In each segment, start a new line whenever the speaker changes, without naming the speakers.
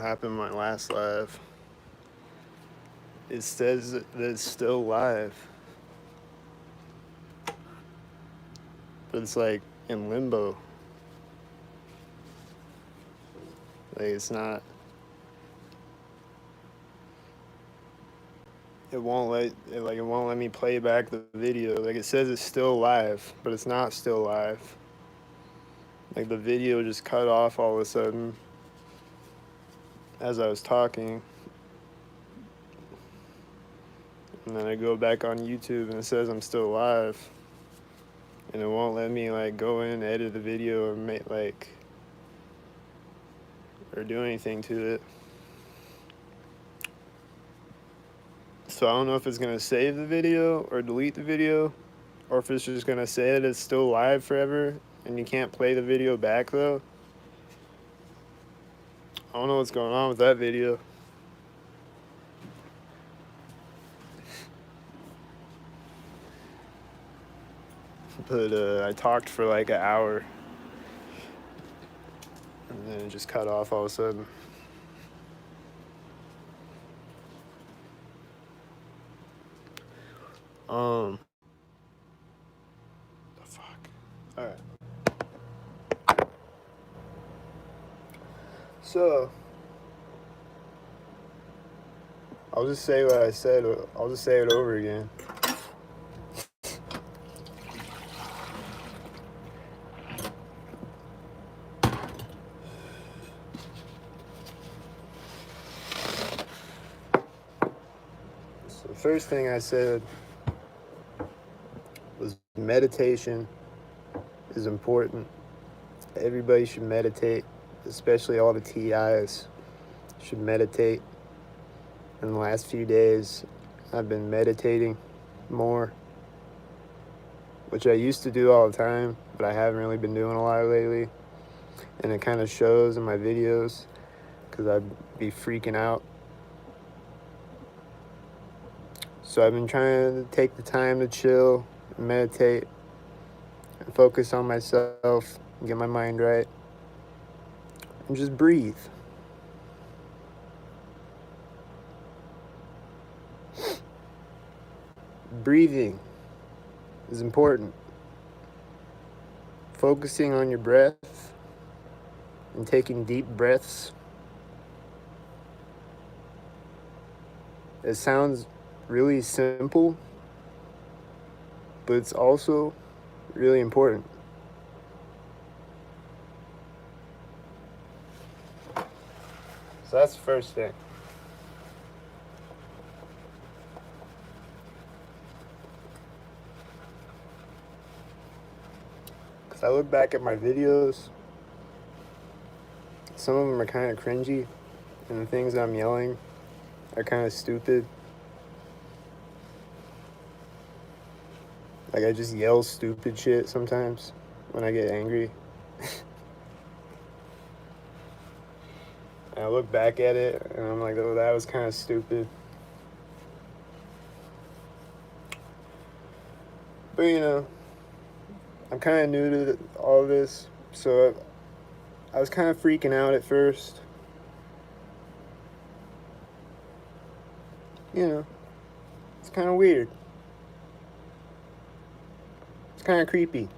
happened in my last live. It says that it's still live, but it's like in limbo. Like it's not. It won't let me play back the video. Like it says it's still live, but it's not still live. Like the video just cut off all of a sudden as I was talking. And then I go back on YouTube and it says I'm still live. And it won't let me like go in and edit the video or make or do anything to it. So I don't know if it's gonna save the video or delete the video, or if it's just gonna say that it's still live forever and you can't play the video back though. I don't know what's going on with that video. But I talked for like an hour and then it just cut off all of a sudden. The fuck. Alright. So I'll just say what I said. I'll just say it over again. So the first thing I said was meditation is important. Everybody should meditate, especially all the TIs should meditate. In the last few days, I've been meditating more, which I used to do all the time, but I haven't really been doing a lot lately. And it kind of shows in my videos because I'd be freaking out. So I've been trying to take the time to chill, and meditate, and focus on myself, and get my mind right, and just breathe. Breathing is important. Focusing on your breath and taking deep breaths. It sounds really simple, but it's also really important. So that's the first thing. Because I look back at my videos, some of them are kind of cringy, and the things I'm yelling are kind of stupid. Like I just yell stupid shit sometimes when I get angry. And I look back at it and I'm like, oh, that was kind of stupid. But you know, I'm kind of new to all this, so I was kind of freaking out at first. You know, it's kind of weird. It's kind of creepy.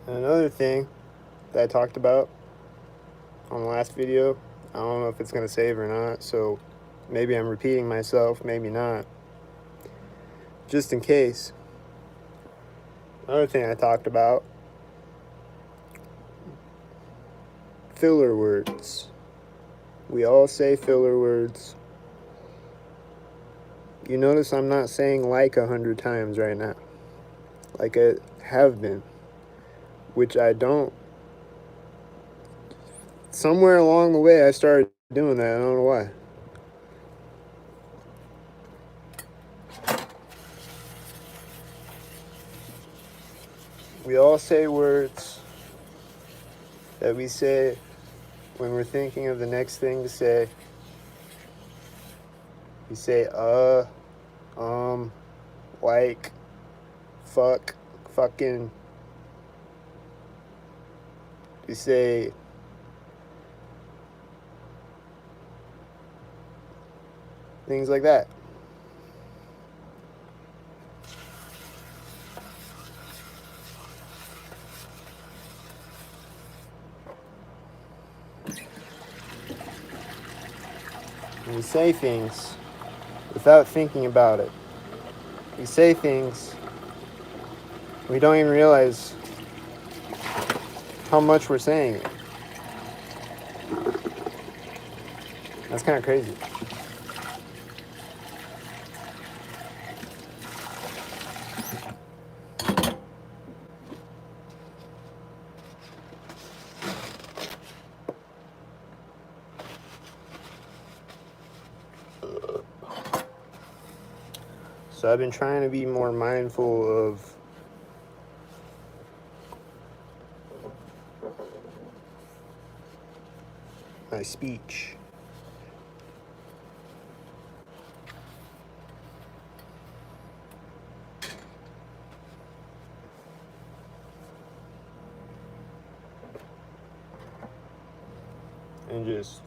And another thing that I talked about on the last video. I don't know if it's going to save or not, so maybe I'm repeating myself, maybe not. Just in case. Another thing I talked about, filler words. We all say filler words. You notice I'm not saying like 100 times right now, like I have been, which I don't. Somewhere along the way I started doing that. I don't know why. We all say words that we say when we're thinking of the next thing to say. We say like, fuck, fucking. We say things like that. And we say things without thinking about it. We say things, we don't even realize how much we're saying it. That's kind of crazy. So I've been trying to be more mindful of my speech. And just,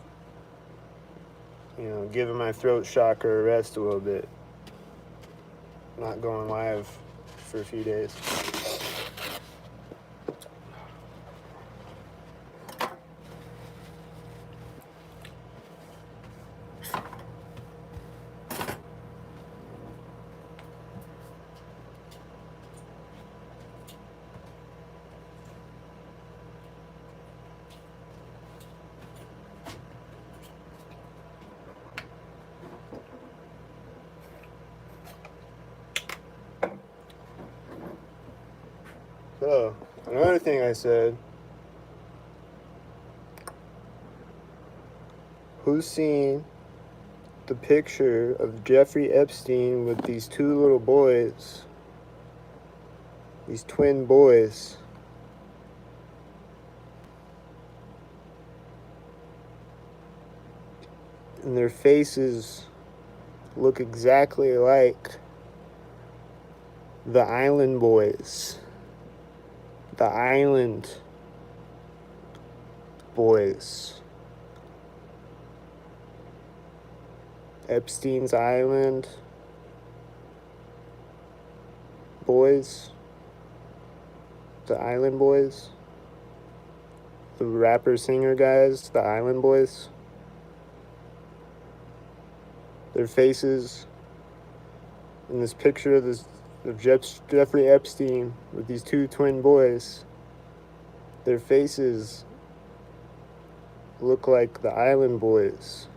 giving my throat chakra a rest a little bit. Not going live for a few days. So, another thing I said, who's seen the picture of Jeffrey Epstein with these two little boys, these twin boys? And their faces look exactly like the Island Boys. The Island Boys. Epstein's Island Boys. The Island Boys. The rapper singer guys, the Island Boys. Their faces in this picture of Jeffrey Epstein with these two twin boys, their faces look like the Island Boys.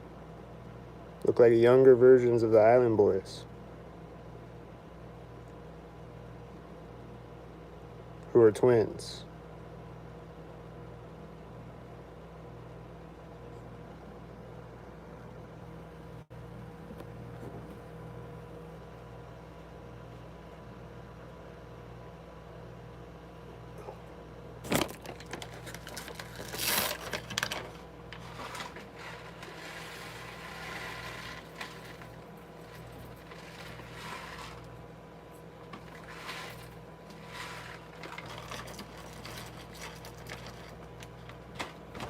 Look like younger versions of the Island Boys, who are twins.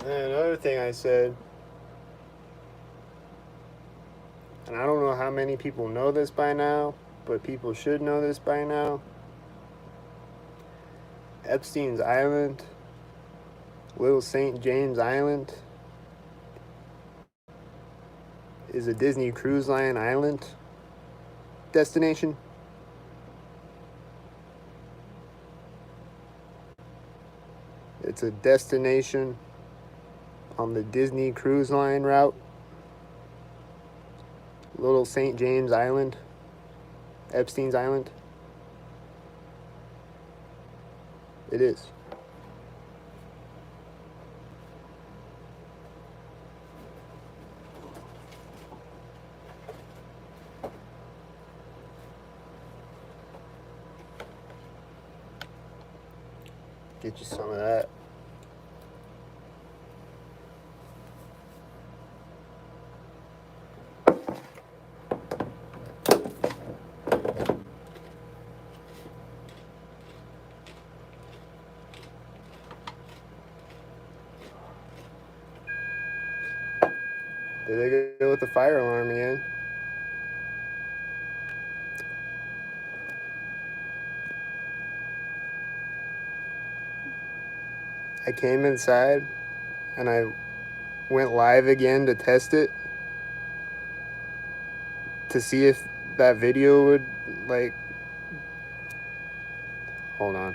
And another thing I said, and I don't know how many people know this by now, but people should know this by now. Epstein's Island Little St. James Island is a Disney Cruise Line island destination. It's a destination on the Disney Cruise Line route. Little St. James Island, Epstein's Island. It is. Get you some of that. There they go with the fire alarm again. I came inside and I went live again to test it to see if that video would, like, hold on.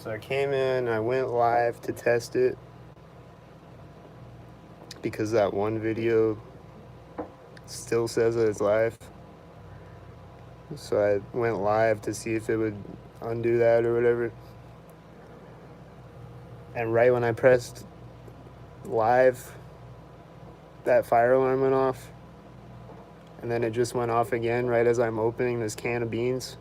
So I came in, I went live to test it because that one video still says that it's live. So I went live to see if it would undo that or whatever. And right when I pressed live, that fire alarm went off. And then it just went off again right as I'm opening this can of beans.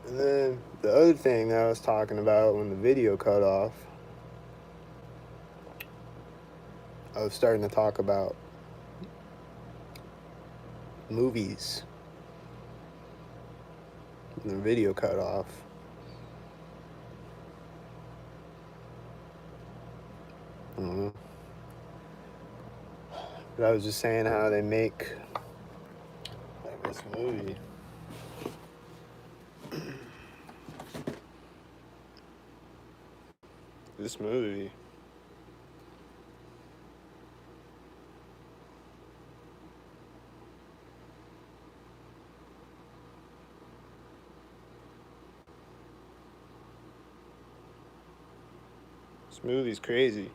And then the other thing that I was talking about when the video cut off, I was starting to talk about movies. And the video cut off. I don't know. But I was just saying how they make, like, this movie. This movie. This movie's crazy.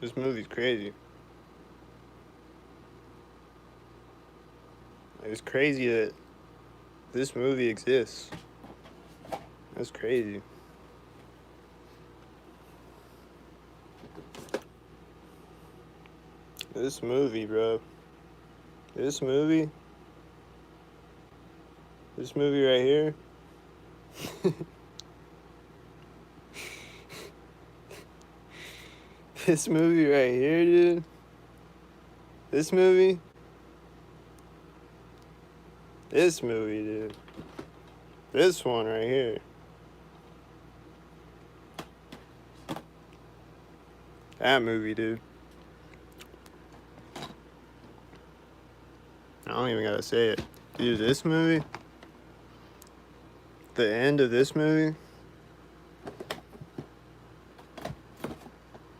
This movie's crazy. It's crazy that this movie exists. That's crazy. This movie, bro. This movie right here. This movie right here, dude. This movie. This movie, dude. This one right here. That movie, dude. I don't even gotta say it. Dude, this movie, the end of this movie,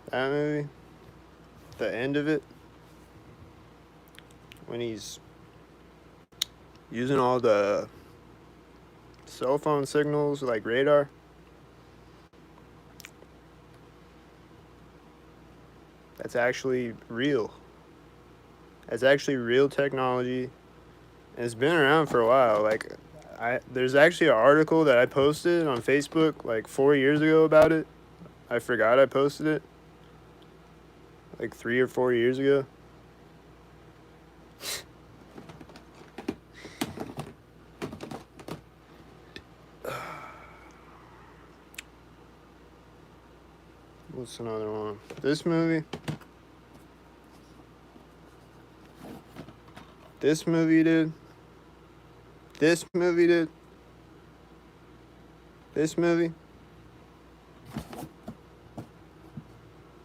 that movie, the end of it, when he's using all the cell phone signals like radar, that's actually real. That's actually real technology, and it's been around for a while. Like, there's actually an article that I posted on Facebook like 4 years ago about it. I forgot I posted it like 3 or 4 years ago. What's another one? This movie. This movie did. This movie did. This movie.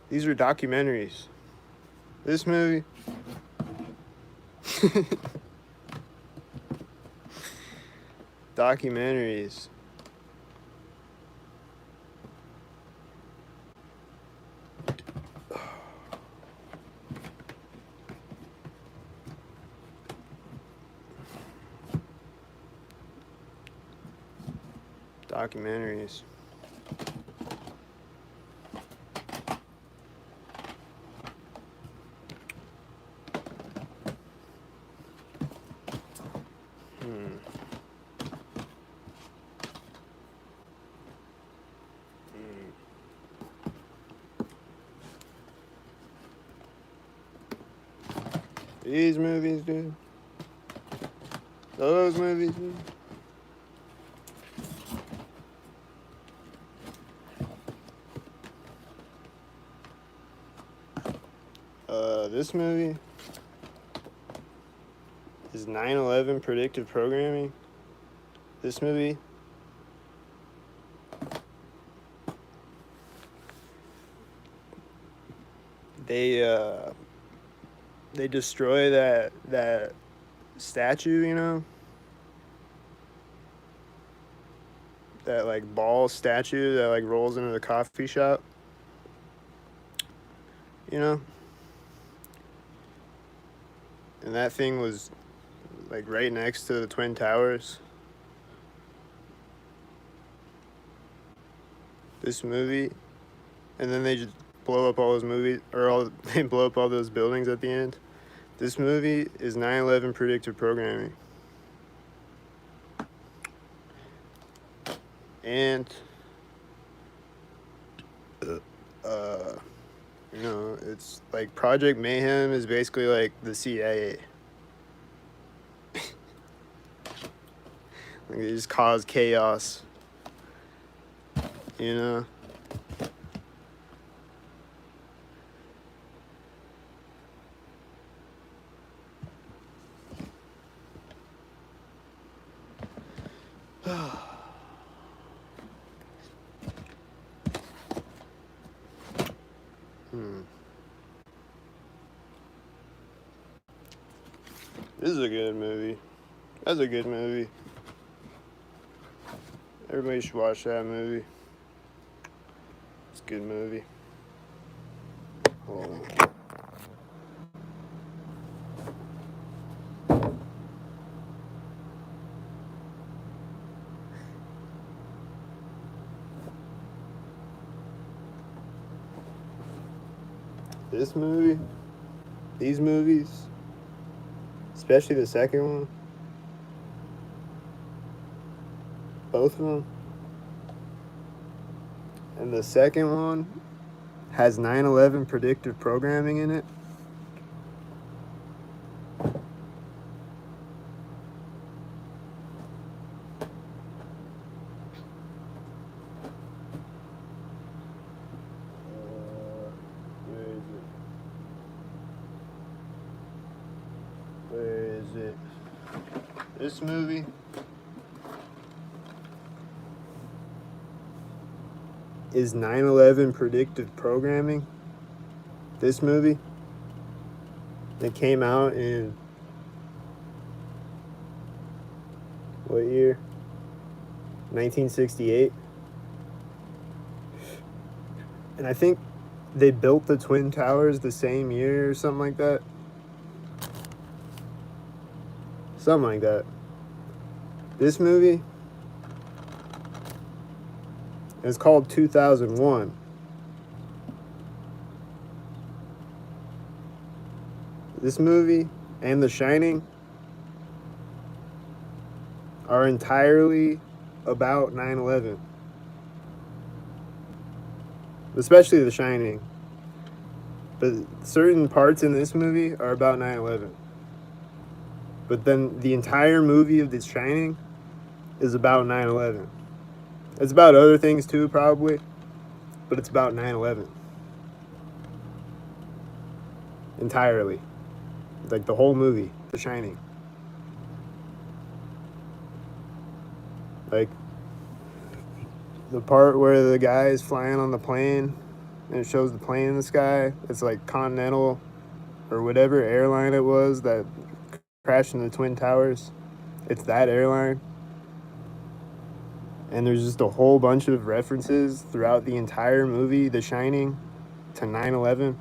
These are documentaries. This movie. Documentaries. Documentaries. These movies, dude. Those movies, dude. This movie is 9/11 predictive programming. This movie they destroy that statue, you know? That like ball statue that like rolls into the coffee shop. You know? And that thing was like right next to the Twin Towers. This movie, and then they just blow up all those movies, or they blow up all those buildings at the end. This movie is 9/11 predictive programming. And you know, it's like Project Mayhem is basically like the CIA. Like they just cause chaos. You know? This is a good movie. That's a good movie. Everybody should watch that movie. It's a good movie. Oh. This movie, these movies, especially the second one, both of them, and the second one has 9/11 predictive programming in it. Where is it? This movie is 9/11 predictive programming. This movie that came out in What year? 1968. And I think they built the Twin Towers the same year or something like that. Something like that. This movie is called 2001. This movie and The Shining are entirely about 9/11. Especially The Shining. But certain parts in this movie are about 9/11. But then the entire movie of The Shining is about 9/11. It's about other things too, probably, but it's about 9/11 entirely. Like the whole movie, The Shining. Like the part where the guy is flying on the plane and it shows the plane in the sky. It's like Continental or whatever airline it was that crashed into the Twin Towers. It's that airline. And there's just a whole bunch of references throughout the entire movie, The Shining, to 9/11.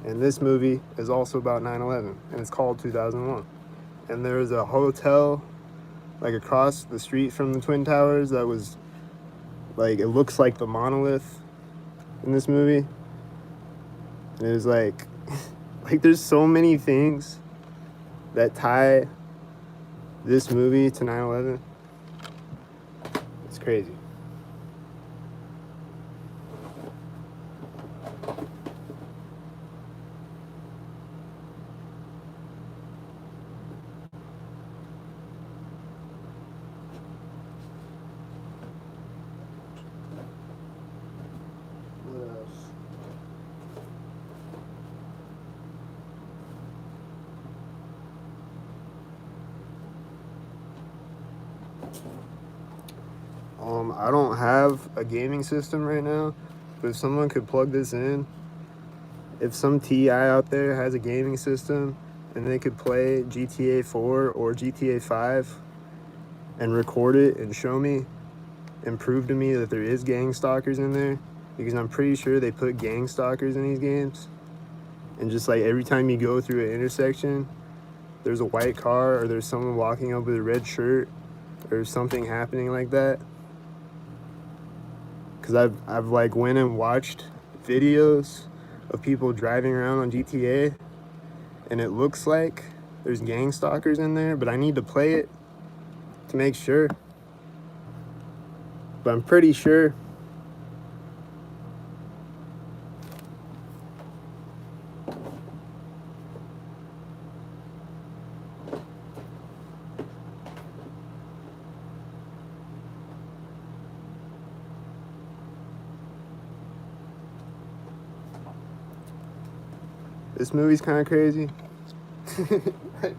And this movie is also about 9/11, and it's called 2001. And there's a hotel like across the street from the Twin Towers that was like, it looks like the monolith in this movie. And it was like like there's so many things that tie this movie to 9/11. It's crazy. What else? I don't have a gaming system right now, but if someone could plug this in, if some TI out there has a gaming system and they could play GTA 4 or GTA 5 and record it and show me and prove to me that there is gang stalkers in there, because I'm pretty sure they put gang stalkers in these games. And just like every time you go through an intersection, there's a white car or there's someone walking up with a red shirt or something happening like that. Because I've like went and watched videos of people driving around on GTA, and it looks like there's gang stalkers in there, but I need to play it to make sure. But I'm pretty sure. This movie's kind of crazy. like,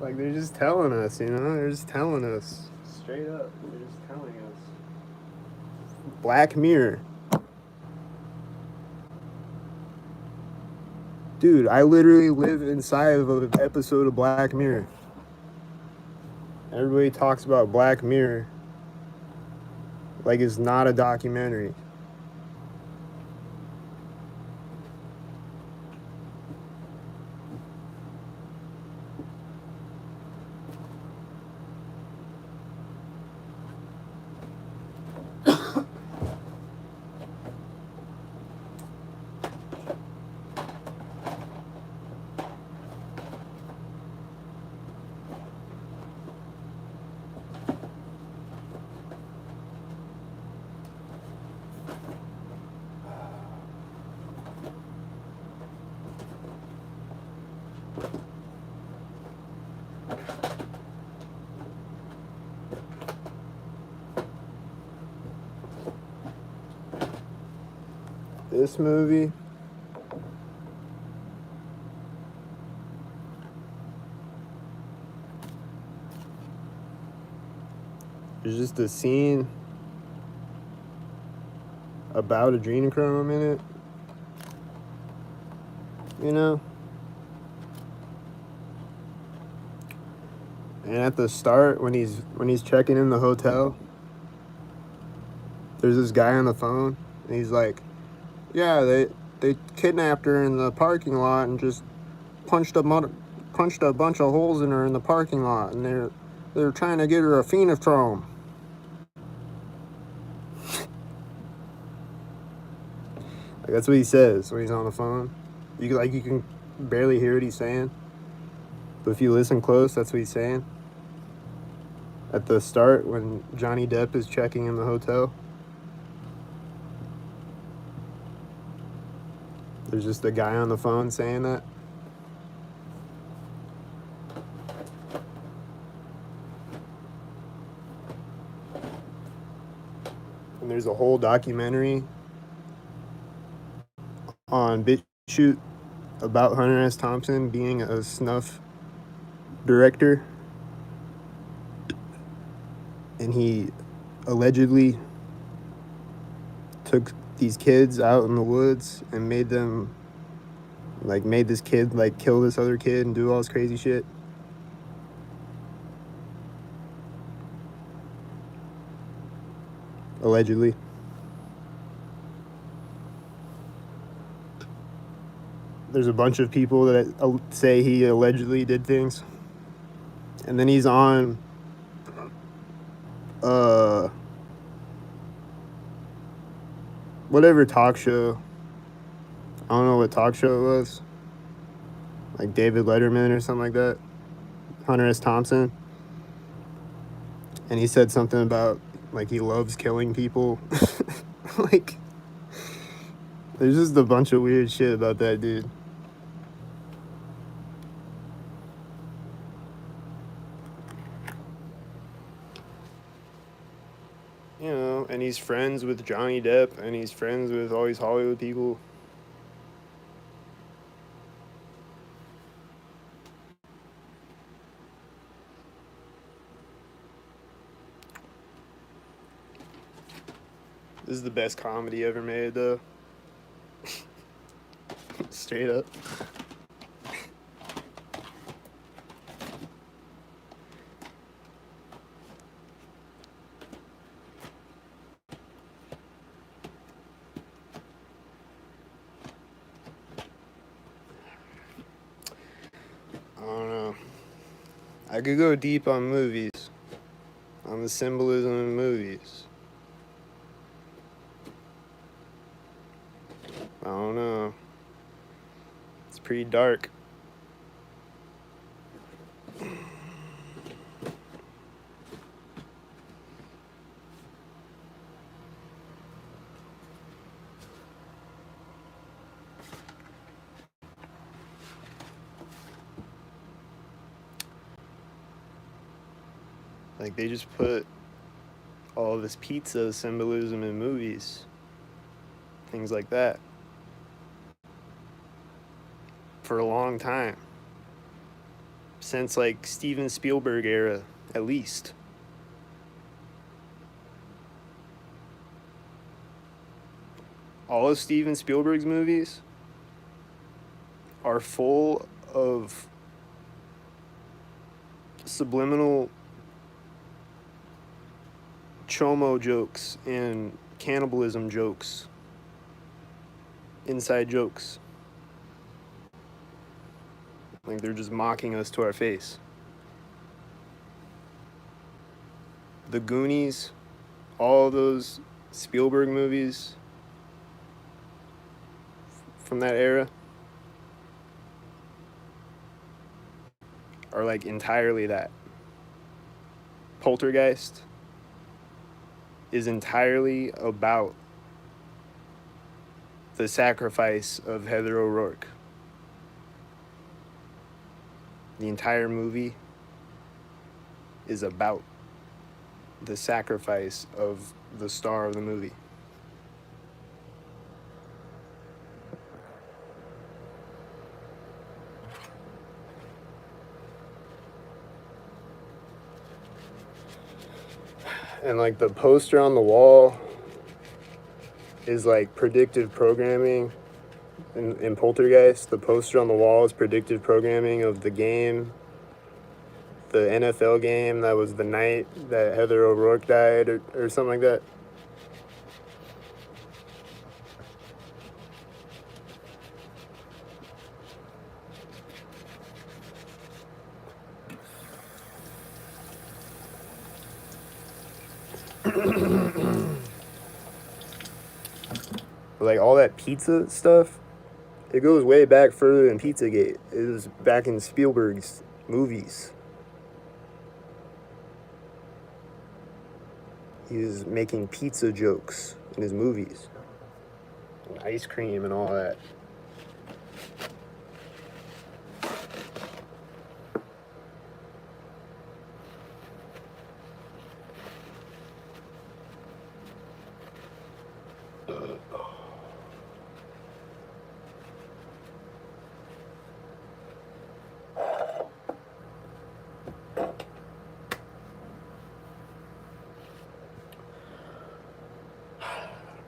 like they're just telling us, you know? They're just telling us. Straight up. They're just telling us. Black Mirror. Dude, I literally live inside of an episode of Black Mirror. Everybody talks about Black Mirror like it's not a documentary. This movie is just a scene about adrenochrome in it. You know? And at the start, when he's checking in the hotel, there's this guy on the phone, and he's like, "Yeah, they kidnapped her in the parking lot and just punched a bunch of holes in her in the parking lot, and they're trying to get her a phenochrome." Like, that's what he says when he's on the phone. You can barely hear what he's saying, but if you listen close, that's what he's saying. At the start, when Johnny Depp is checking in the hotel, there's just a guy on the phone saying that. And there's a whole documentary on BitChute about Hunter S. Thompson being a snuff director. And he allegedly took these kids out in the woods and made this kid kill this other kid and do all this crazy shit. Allegedly. There's a bunch of people that say he allegedly did things. And then he's on whatever talk show. I don't know what talk show it was. Like David Letterman or something like that. Hunter S. Thompson. And he said something about he loves killing people. There's just a bunch of weird shit about that dude. You know, and he's friends with Johnny Depp, and he's friends with all these Hollywood people. This is the best comedy ever made, though. Straight up. I don't know. I could go deep on movies, on the symbolism in movies. I don't know. It's pretty dark. They just put all this pizza symbolism in movies. Things like that. For a long time. Since Steven Spielberg era, at least. All of Steven Spielberg's movies are full of subliminal chomo jokes and cannibalism jokes, inside jokes. They're just mocking us to our face. The Goonies, all of those Spielberg movies from that era are entirely that. Poltergeist is entirely about the sacrifice of Heather O'Rourke. The entire movie is about the sacrifice of the star of the movie. And the poster on the wall is like predictive programming. In Poltergeist, the poster on the wall is predictive programming of the game, the NFL game that was the night that Heather O'Rourke died, or something like that. Like all that pizza stuff, it goes way back further than Pizzagate. It was back in Spielberg's movies. He was making pizza jokes in his movies. And ice cream and all that.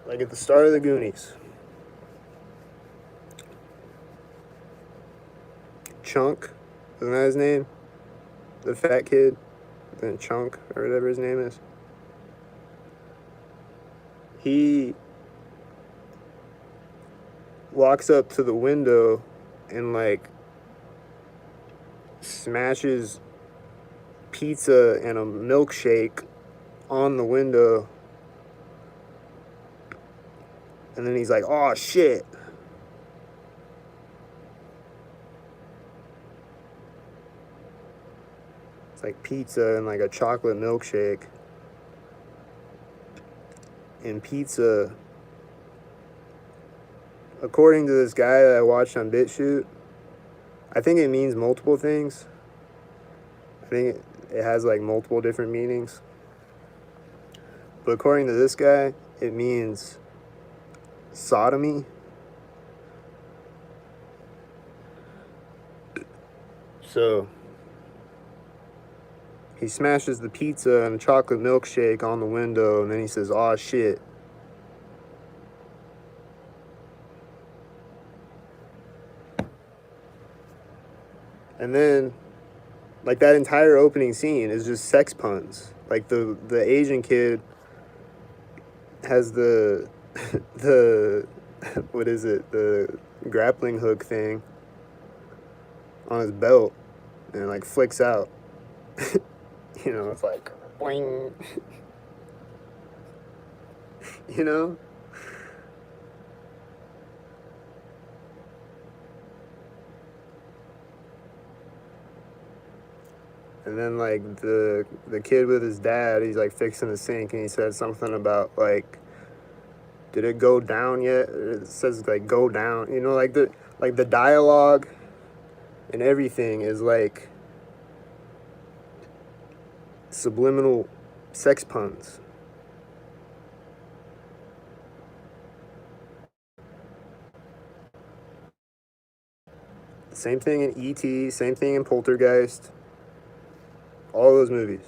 Like at the start of the Goonies, Chunk, isn't that his name? The fat kid, then Chunk, or whatever his name is. He walks up to the window and like smashes pizza and a milkshake on the window. And then he's like, oh shit. It's like pizza and like a chocolate milkshake. And pizza, according to this guy that I watched on BitChute, I think it means multiple things. I think it has like multiple different meanings. But according to this guy, it means sodomy. So he smashes the pizza and a chocolate milkshake on the window, and then he says, "Aw, shit." And then, like, that entire opening scene is just sex puns. Like, the Asian kid has the what is it, the grappling hook thing on his belt, and it, like, flicks out. You know, it's like, boing. You know? And then, like, the kid with his dad, he's, like, fixing the sink, and he said something about, like, did it go down yet? It says, like, go down. You know, like, the dialogue and everything is, like, subliminal sex puns. Same thing in E.T., same thing in Poltergeist. All those movies.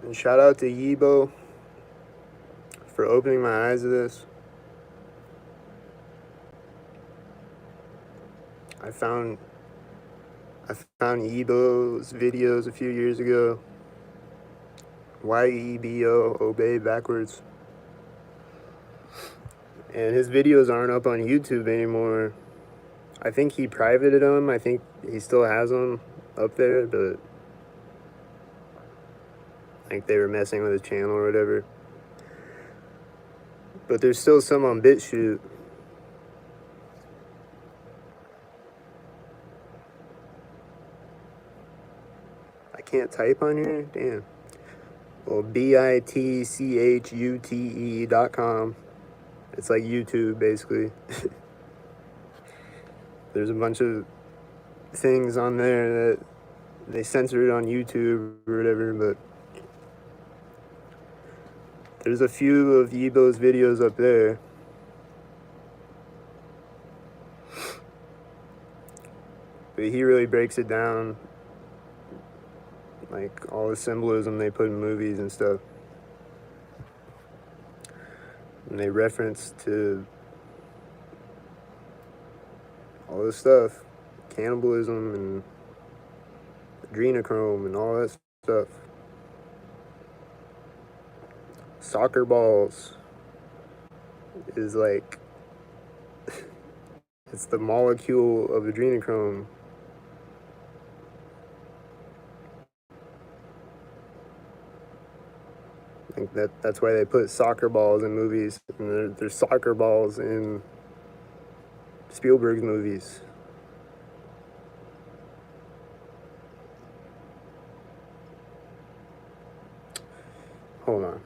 And shout out to Yibo for opening my eyes to this. I found Yibo's videos a few years ago. YEBO, obey backwards. And his videos aren't up on YouTube anymore. I think he privated them. I think he still has them up there, but I think they were messing with his channel or whatever. But there's still some on BitChute. I can't type on here? Damn. Well, bitchute.com. It's like YouTube, basically. There's a bunch of things on there that they censored on YouTube or whatever, but there's a few of Yibo's videos up there. But he really breaks it down, like all the symbolism they put in movies and stuff. And they reference to all this stuff, cannibalism and adrenochrome and all that stuff. Soccer balls is like, it's the molecule of adrenochrome. I think that's why they put soccer balls in movies, and there's soccer balls in Spielberg's movies. Hold on.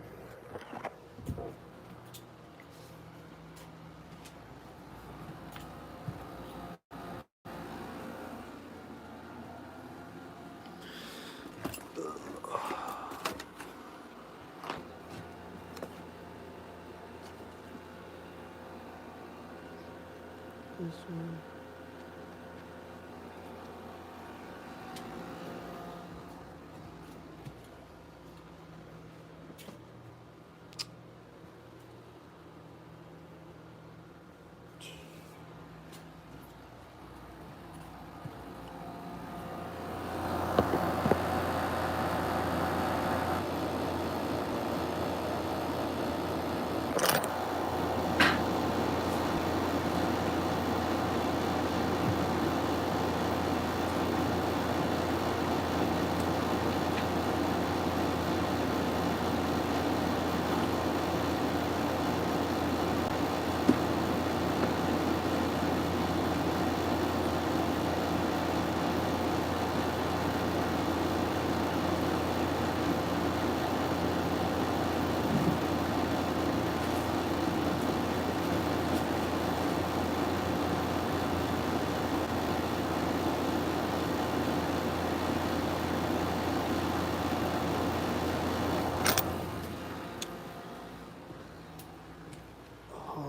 This one.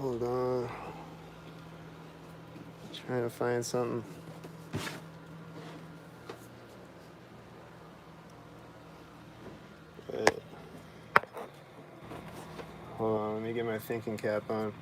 Hold on. Trying to find something. But, hold on, let me get my thinking cap on.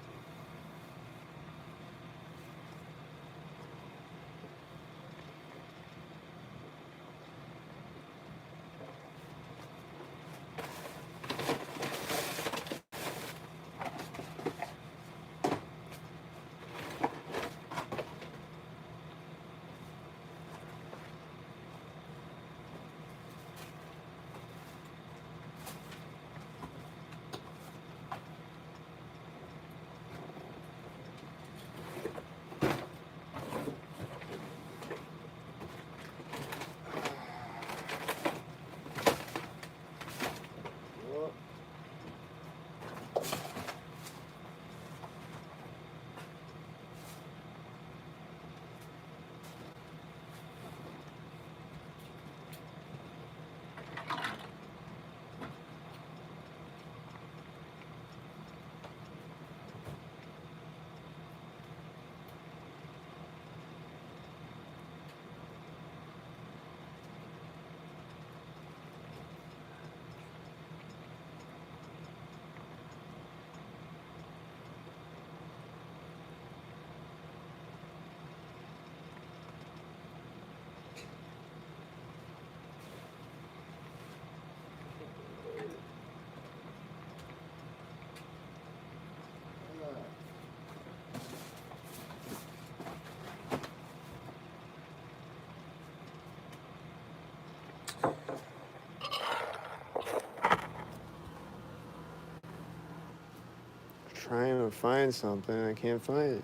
Trying to find something, I can't find it.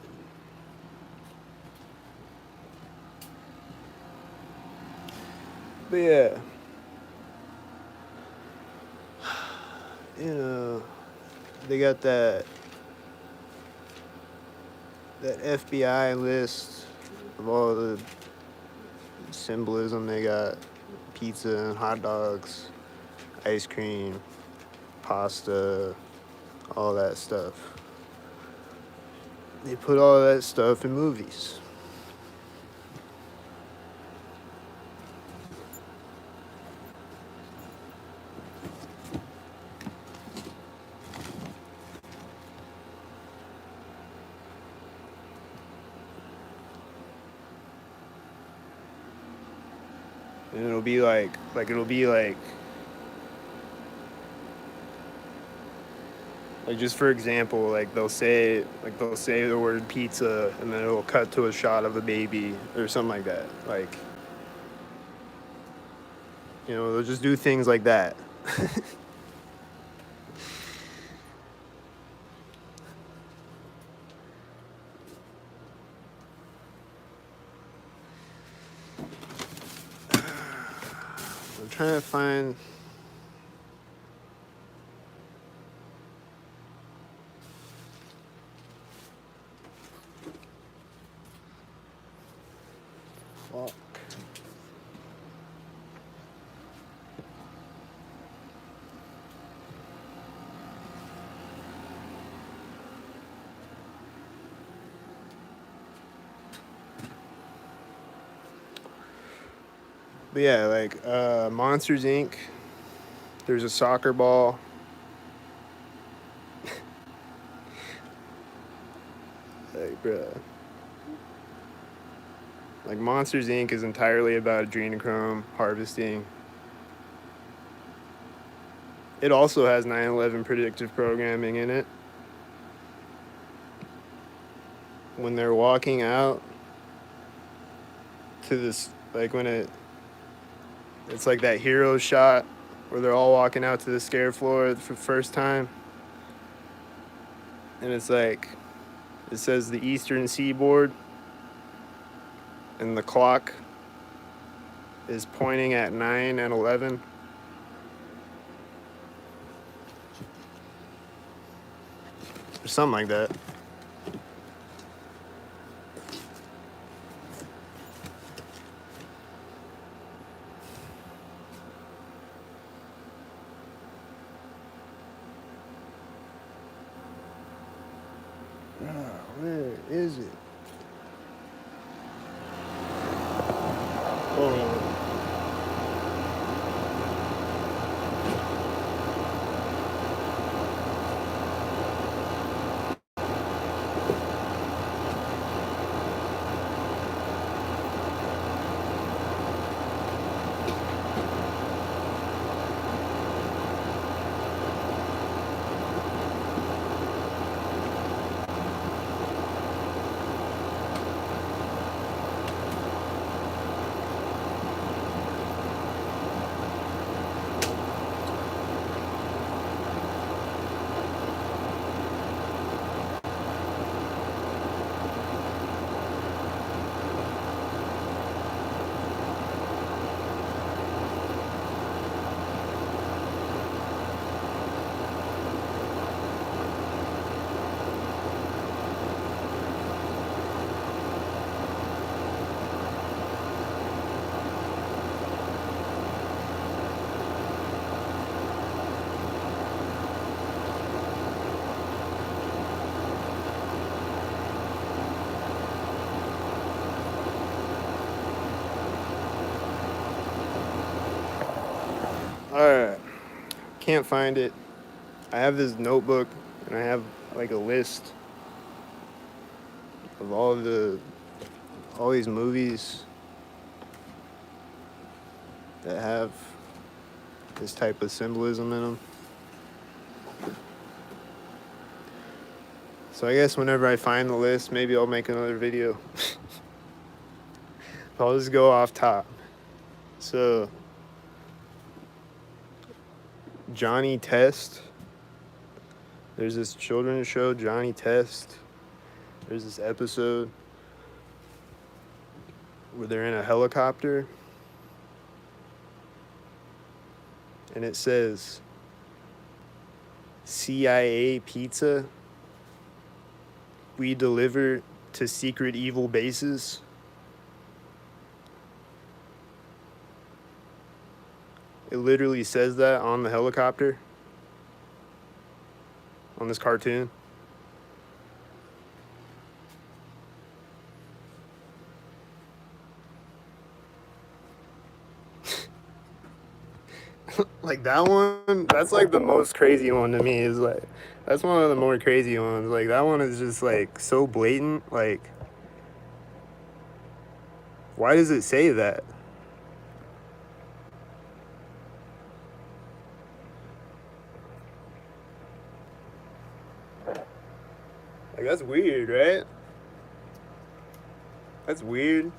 But yeah, you know, they got that FBI list of all the symbolism. They got pizza and hot dogs, ice cream, pasta, all that stuff. They put all that stuff in movies. and it'll be like just for example, like they'll say the word pizza, and then it'll cut to a shot of a baby or something like that. Like, they'll just do things like that. I'm trying to find. Fuck. But yeah, like Monsters Inc. There's a soccer ball. Like, bruh. Like, Monsters Inc. is entirely about adrenochrome harvesting. It also has 9/11 predictive programming in it. When they're walking out to this, like when it's like that hero shot where they're all walking out to the scare floor for the first time. And it's like, it says the Eastern Seaboard, and the clock is pointing at 9 and 11. Or something like that. Where is it? Oh. Alright. Can't find it. I have this notebook, and I have like a list of all these movies that have this type of symbolism in them. So I guess whenever I find the list, maybe I'll make another video. I'll just go off top. So, Johnny Test. There's this children's show, Johnny Test. There's this episode where they're in a helicopter, and it says CIA pizza. We deliver to secret evil bases. It literally says that on the helicopter, on this cartoon. Like that one, that's like the most crazy one to me. Is like, that's one of the more crazy ones. Like that one is just like so blatant. Like, why does it say that? Like, that's weird, right? That's weird.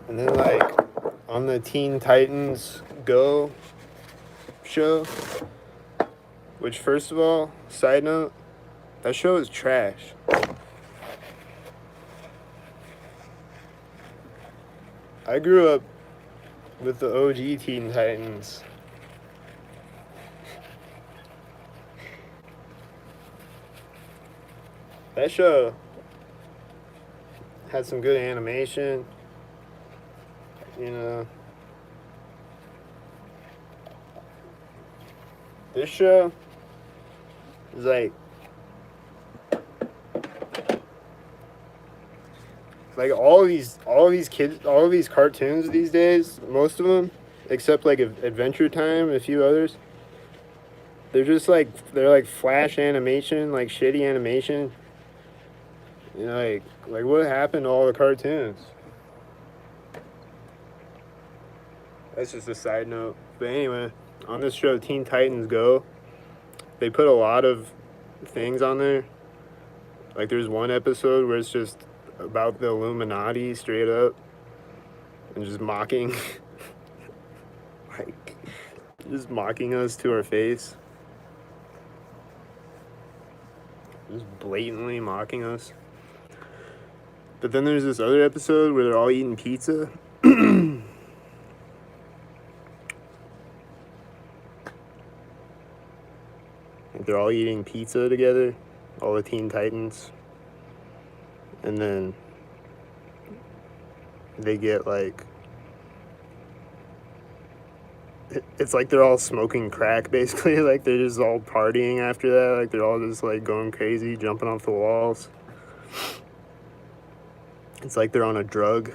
And then, like, on the Teen Titans Go show, which, first of all, side note, that show is trash. I grew up with the OG Teen Titans. That show had some good animation, you know. This show is like all these kids, all of these cartoons these days, most of them, except like Adventure Time and a few others, they're just like, they're like flash animation, like shitty animation. You know, like what happened to all the cartoons? That's just a side note. But anyway, on this show, Teen Titans Go, they put a lot of things on there. Like, there's one episode where it's just about the Illuminati straight up and just mocking, like, just mocking us to our face. Just blatantly mocking us. But then there's this other episode where they're all eating pizza. Like, they're all eating pizza together, all the Teen Titans. And then they get like, it's like they're all smoking crack basically. Like, they're just all partying after that. Like, they're all just like going crazy, jumping off the walls. It's like they're on a drug.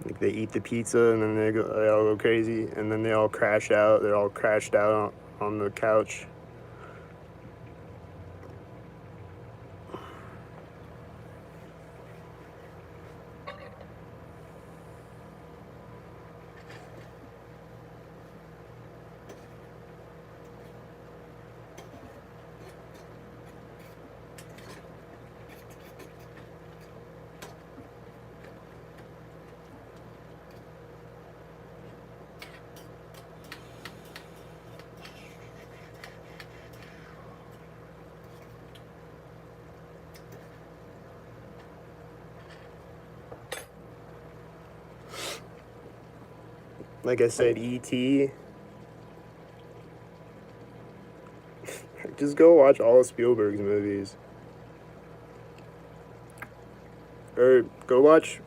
Like, they eat the pizza and then they all go crazy, and then they all crash out. They're all crashed out on the couch. Like I said, E.T. Just go watch all of Spielberg's movies. Or go watch,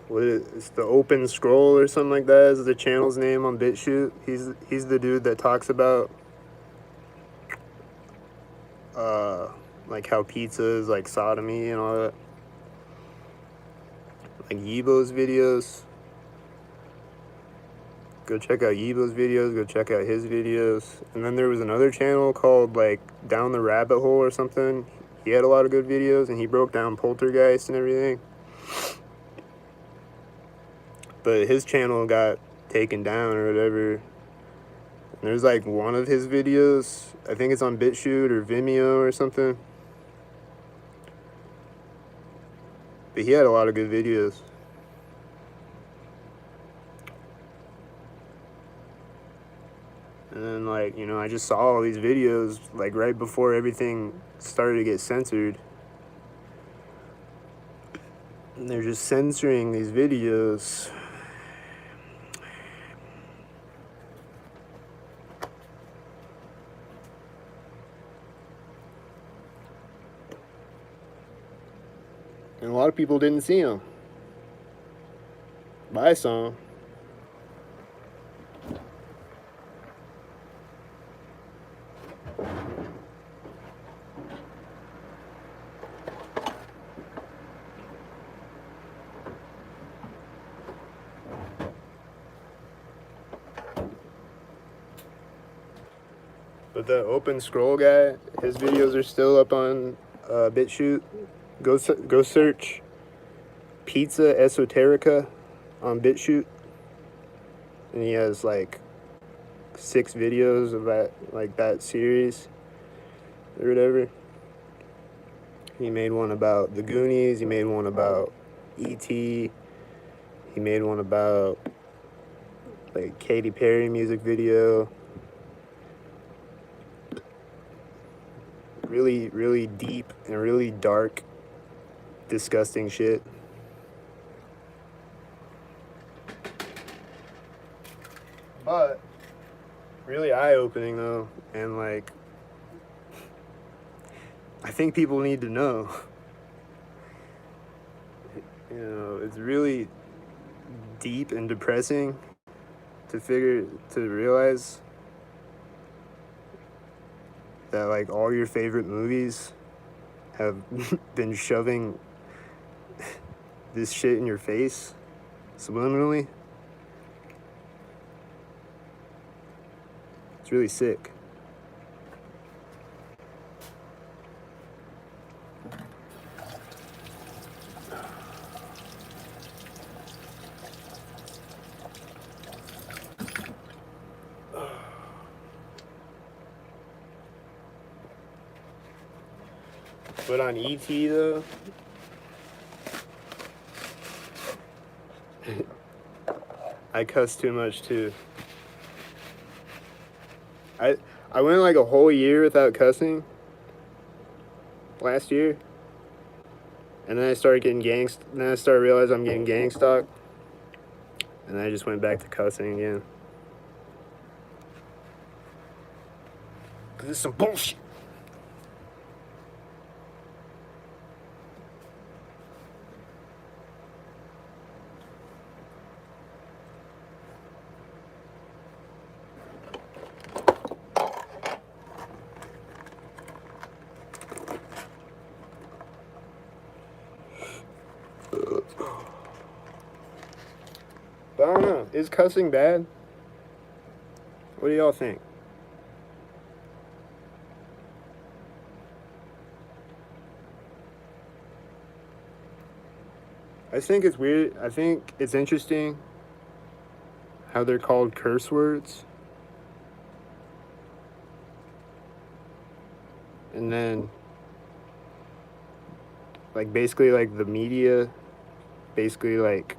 it's the Open Scroll or something like that is the channel's name on BitChute. He's the dude that talks about like how pizza is like sodomy and all that. Like Yibo's videos. Go check out Yibo's videos, go check out his videos. And then there was another channel called like Down the Rabbit Hole or something. He had a lot of good videos and he broke down Poltergeist and everything. But his channel got taken down or whatever. And there's like one of his videos, I think it's on BitChute or Vimeo or something. But he had a lot of good videos. And then, like, you know, I just saw all these videos, like, right before everything started to get censored. And they're just censoring these videos. And a lot of people didn't see them. But I saw them. But the open scroll guy, his videos are still up on BitChute. Go search Pizza Esoterica on BitChute, and he has like 6 videos of that series or whatever. He made one about the Goonies. He made one about E.T. He made one about like Katy Perry music video. Really, really deep and really dark, disgusting shit. But really eye-opening though, and like I think people need to know. You know, it's really deep and depressing to realize that like all your favorite movies have been shoving this shit in your face subliminally. It's really sick. But on E.T. though, I cuss too much too. I went like a whole year without cussing last year, and then I started getting then I started realizing I'm getting gang stalked, and then I just went back to cussing again. Cause it's some bullshit. But I don't know. Is cussing bad? What do y'all think? I think it's weird. I think it's interesting how they're called curse words. And then, like, basically, like, the media, basically, like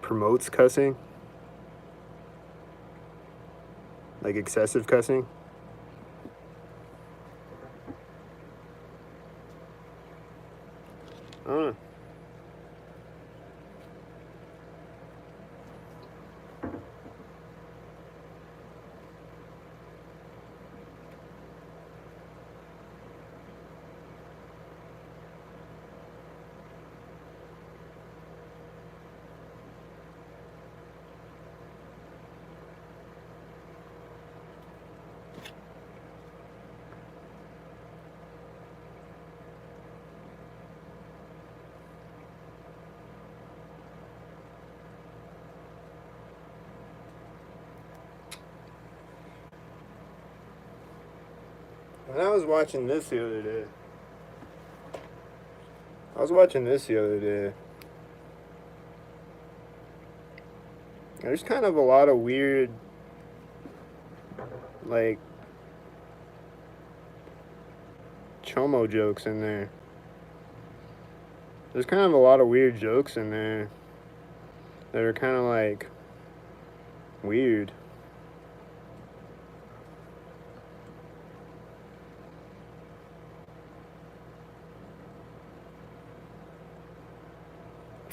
promotes cussing. Like, excessive cussing. I don't know. When I was watching this the other day, there's kind of a lot of weird, like, chomo jokes in there. There's kind of a lot of weird jokes in there that are kind of like weird.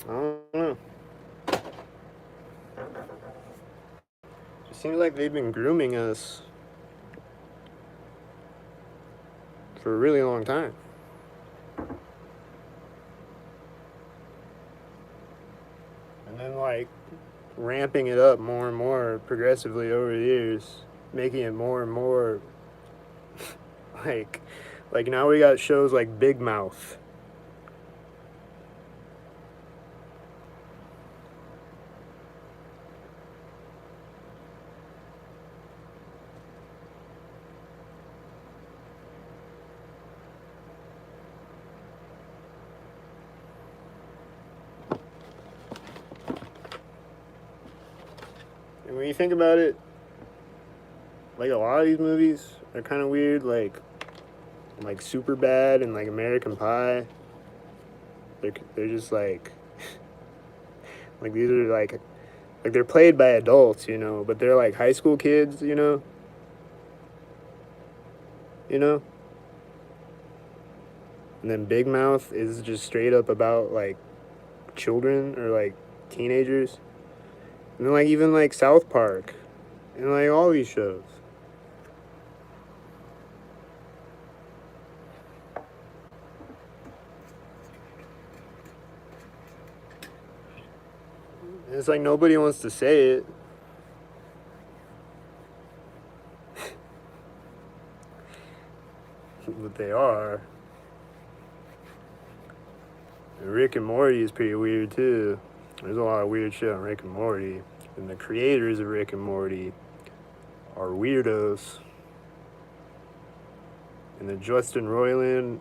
I don't know. It seems like they've been grooming us for a really long time. And then, like, ramping it up more and more progressively over the years, making it more and more like now we got shows like Big Mouth. And when you think about it, like a lot of these movies are kind of weird, like Super Bad and like American Pie. They're just like these are like they're played by adults, you know, but they're like high school kids, you know. And then Big Mouth is just straight up about like children or like teenagers. And then like even like South Park and like all these shows. And it's like nobody wants to say it. But they are. And Rick and Morty is pretty weird too. There's a lot of weird shit on Rick and Morty. And the creators of Rick and Morty are weirdos. And the Justin Roiland,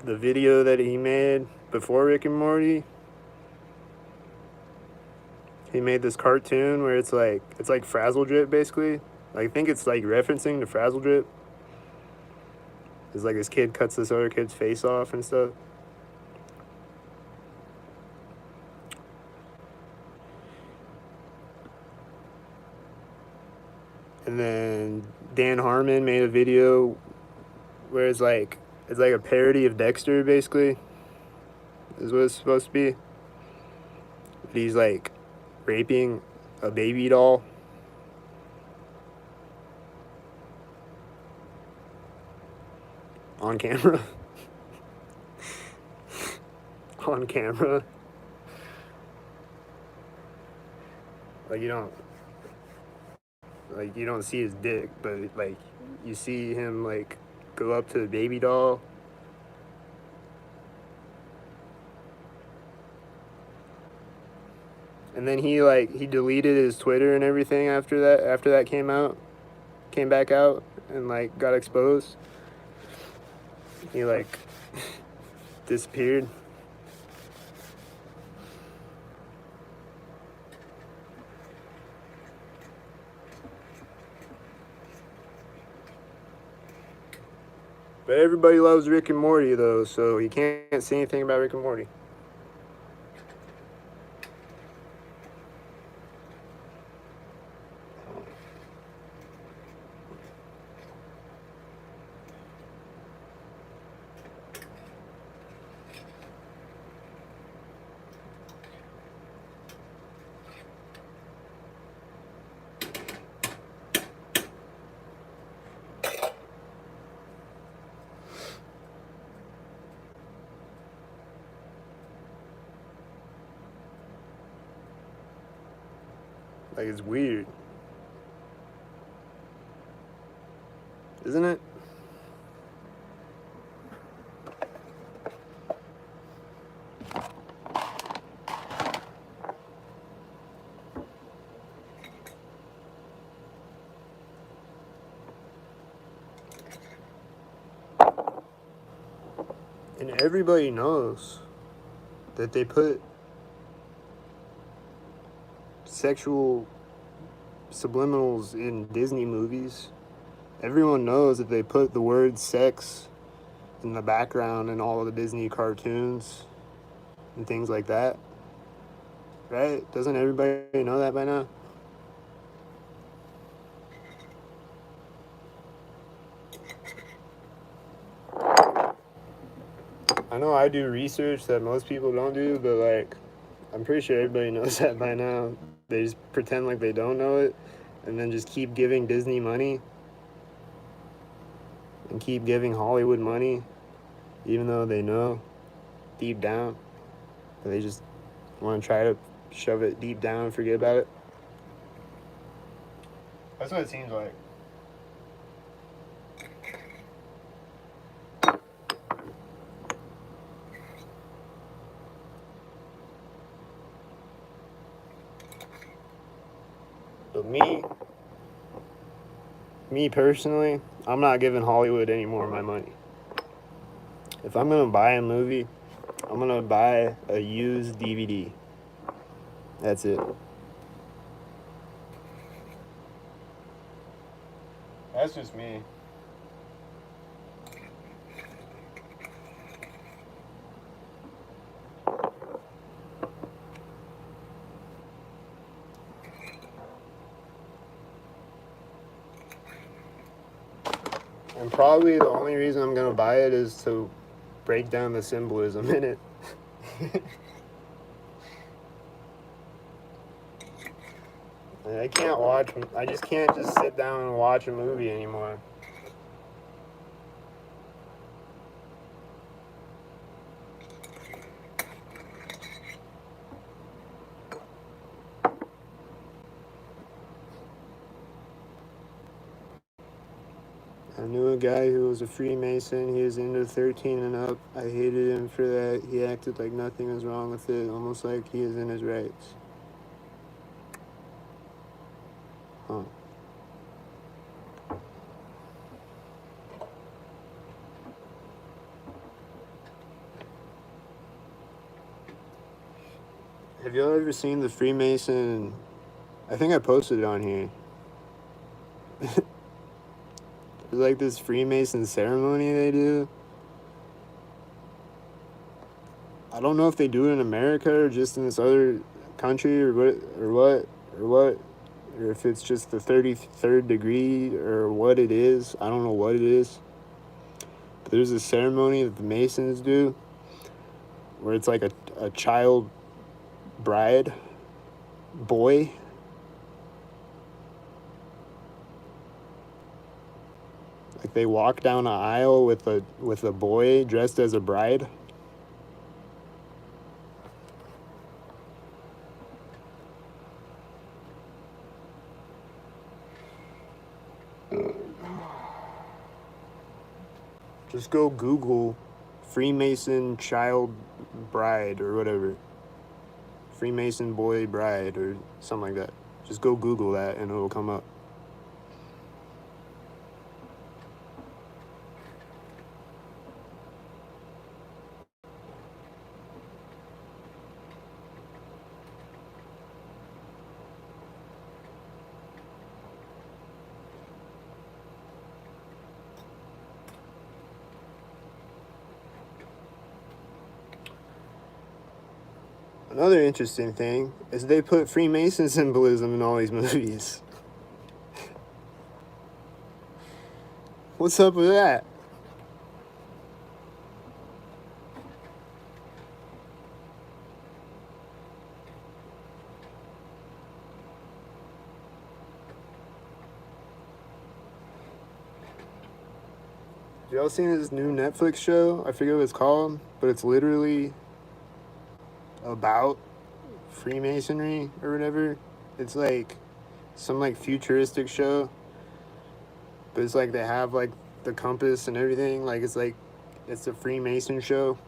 the video that he made before Rick and Morty, he made this cartoon where it's like Frazzle Drip basically. Like, I think it's like referencing to Frazzle Drip. It's like this kid cuts this other kid's face off and stuff. And then Dan Harmon made a video where it's like a parody of Dexter basically. Is what it's supposed to be. He's like raping a baby doll. On camera. On camera. Like you don't see his dick, but like you see him like go up to the baby doll. And then he deleted his Twitter and everything after that came back out and like got exposed. He like disappeared. But everybody loves Rick and Morty though, so you can't say anything about Rick and Morty. Like, it's weird. Isn't it? And everybody knows that they put sexual subliminals in Disney movies. Everyone knows that they put the word sex in the background in all of the Disney cartoons and things like that. Right? Doesn't everybody know that by now? I know I do research that most people don't do, but like, I'm pretty sure everybody knows that by now. They just pretend like they don't know it and then just keep giving Disney money and keep giving Hollywood money, even though they know deep down, but they just want to try to shove it deep down and forget about it. That's what it seems like. But me personally, I'm not giving Hollywood any more of my money. If I'm gonna buy a movie, I'm gonna buy a used DVD. That's it. That's just me. And probably the only reason I'm gonna buy it is to break down the symbolism in it. I can't watch. I just can't just sit down and watch a movie anymore. I knew a guy who was a Freemason. He was into 13 and up. I hated him for that. He acted like nothing was wrong with it, almost like he is in his rights. Huh. Have y'all ever seen the Freemason? I think I posted it on here. There's like this Freemason ceremony they do. I don't know if they do it in America or just in this other country or if it's just the 33rd degree or what it is. I don't know what it is. But there's a ceremony that the Masons do where it's like a child bride boy. Like they walk down an aisle with a boy dressed as a bride. Just go Google Freemason child bride or whatever. Freemason boy bride or something like that. Just go Google that and it'll come up. Another interesting thing is they put Freemason symbolism in all these movies. What's up with that? Y'all seen this new Netflix show? I forget what it's called, but it's literally about Freemasonry or whatever. It's like some like futuristic show, but it's like they have like the compass and everything. Like it's a Freemason show.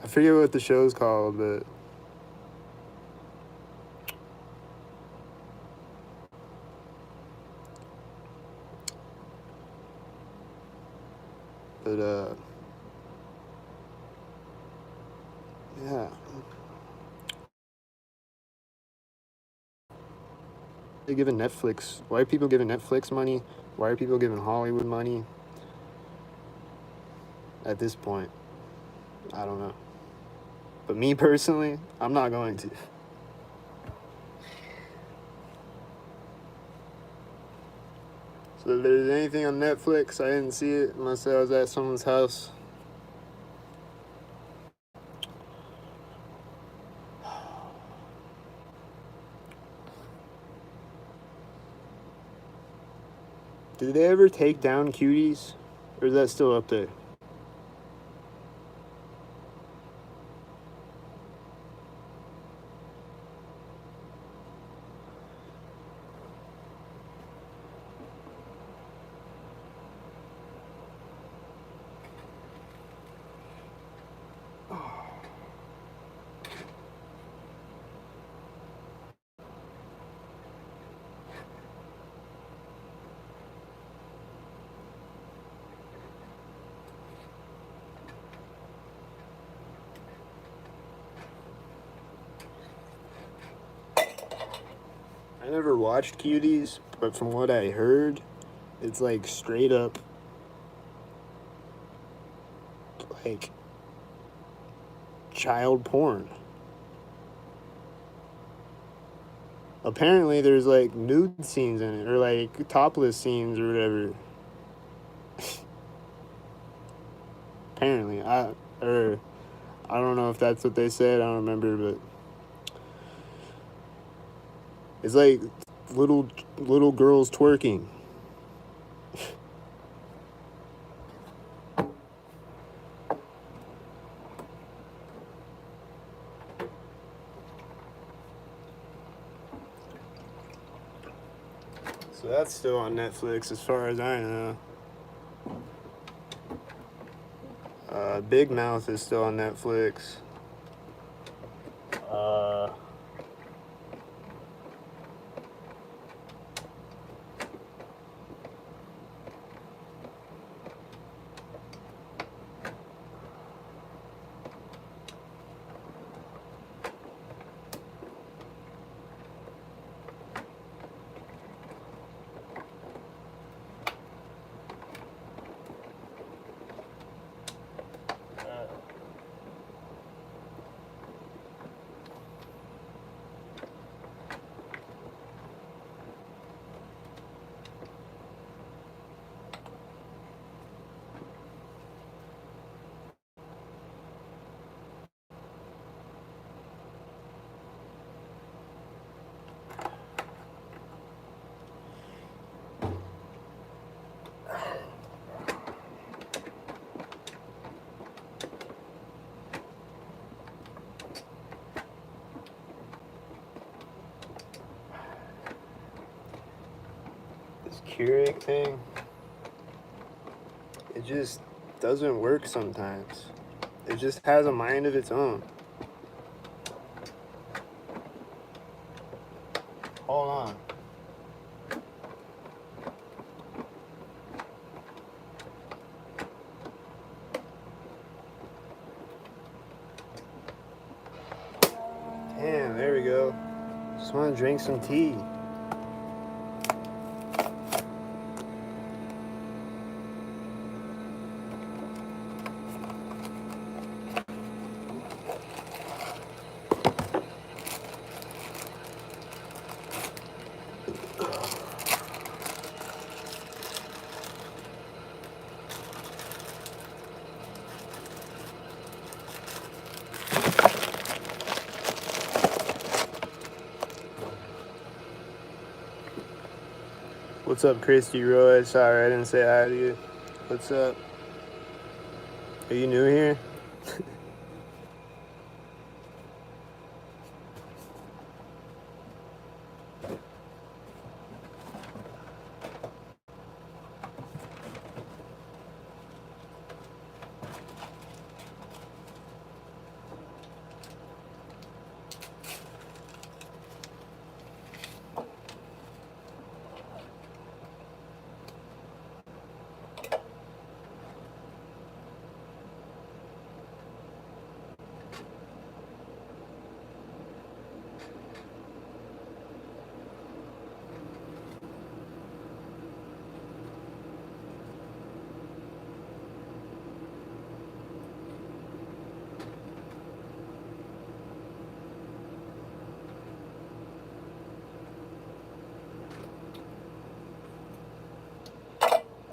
I forget what the show's called, but yeah. They giving Netflix. Why are people giving Netflix money? Why are people giving Hollywood money? At this point, I don't know. But me personally, I'm not going to. So if there's anything on Netflix, I didn't see it unless I was at someone's house. Did they ever take down Cuties? Or is that still up there? never watched Cuties, but from what I heard, it's like straight up like child porn. Apparently there's like nude scenes in it, or like topless scenes or whatever. Apparently, I don't know if that's what they said. I don't remember, but it's like little girls twerking. So that's still on Netflix as far as I know. Big Mouth is still on Netflix. This Keurig thing, it just doesn't work sometimes. It just has a mind of its own. Hold on. Damn, there we go. Just want to drink some tea. What's up, Christy Roy? Sorry, I didn't say hi to you. What's up? Are you new here?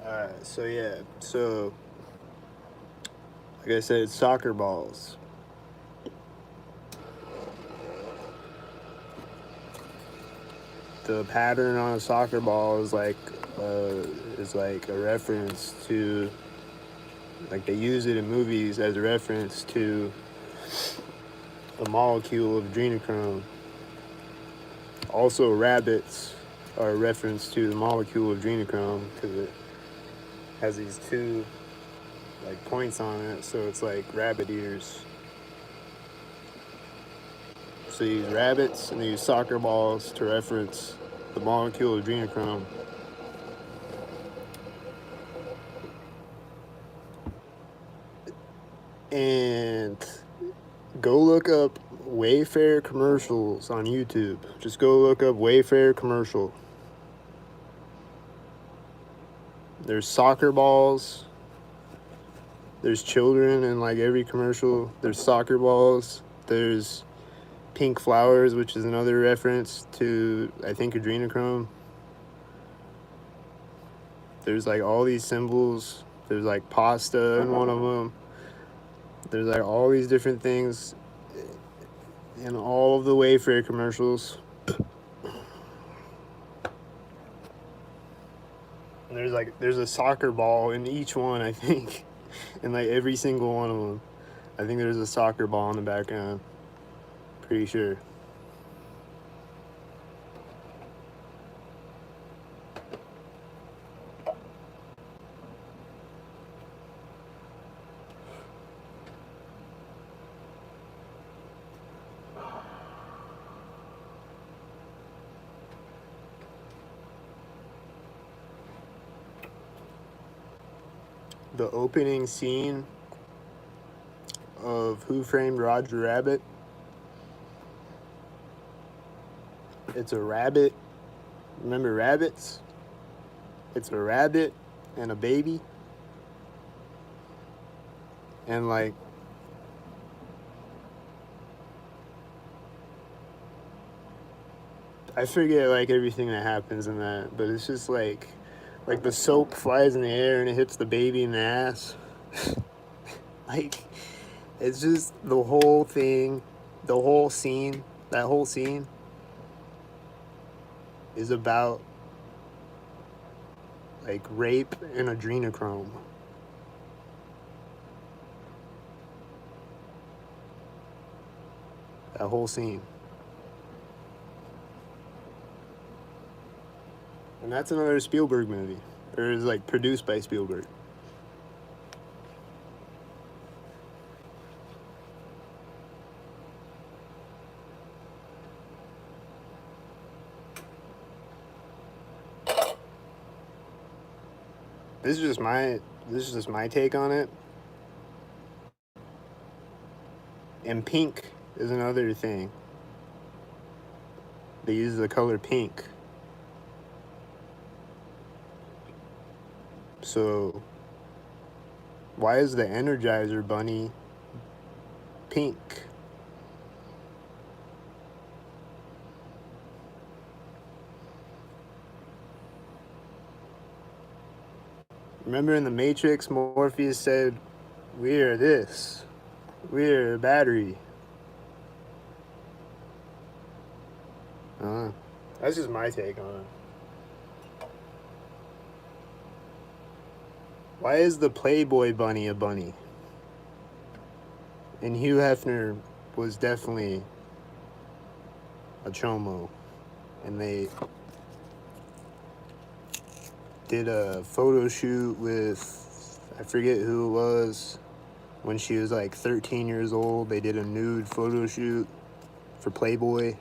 Alright, so yeah, so like I said, soccer balls. The pattern on a soccer ball is like a reference to, like they use it in movies as a reference to the molecule of adrenochrome. Also, rabbits are a reference to the molecule of adrenochrome because it has these two like points on it, so it's like rabbit ears. So they use rabbits and they use soccer balls to reference the molecule of adrenochrome. And go look up Wayfair commercials on YouTube. Just go look up Wayfair commercial. There's soccer balls. There's children in like every commercial. There's soccer balls. There's pink flowers, which is another reference to, I think, adrenochrome. There's like all these symbols. There's like pasta in one of them. There's like all these different things in all of the Wayfair commercials. And there's a soccer ball in each one, I think. In like every single one of them. I think there's a soccer ball in the background. Pretty sure. The opening scene of Who Framed Roger Rabbit. It's a rabbit. Remember rabbits? It's a rabbit and a baby. And like, I forget like everything that happens in that, but it's just like the soap flies in the air and it hits the baby in the ass. Like, it's just the whole thing, the whole scene, that whole scene is about like rape and adrenochrome. That whole scene. And that's another Spielberg movie. Or is like produced by Spielberg. This is just my take on it. And pink is another thing. They use the color pink. So why is the Energizer Bunny pink? Remember in the Matrix, Morpheus said, "We are this. We are a battery." That's just my take on it. Why is the Playboy bunny a bunny? And Hugh Hefner was definitely a chomo. And they did a photo shoot with, I forget who it was, when she was like 13 years old. They did a nude photo shoot for Playboy.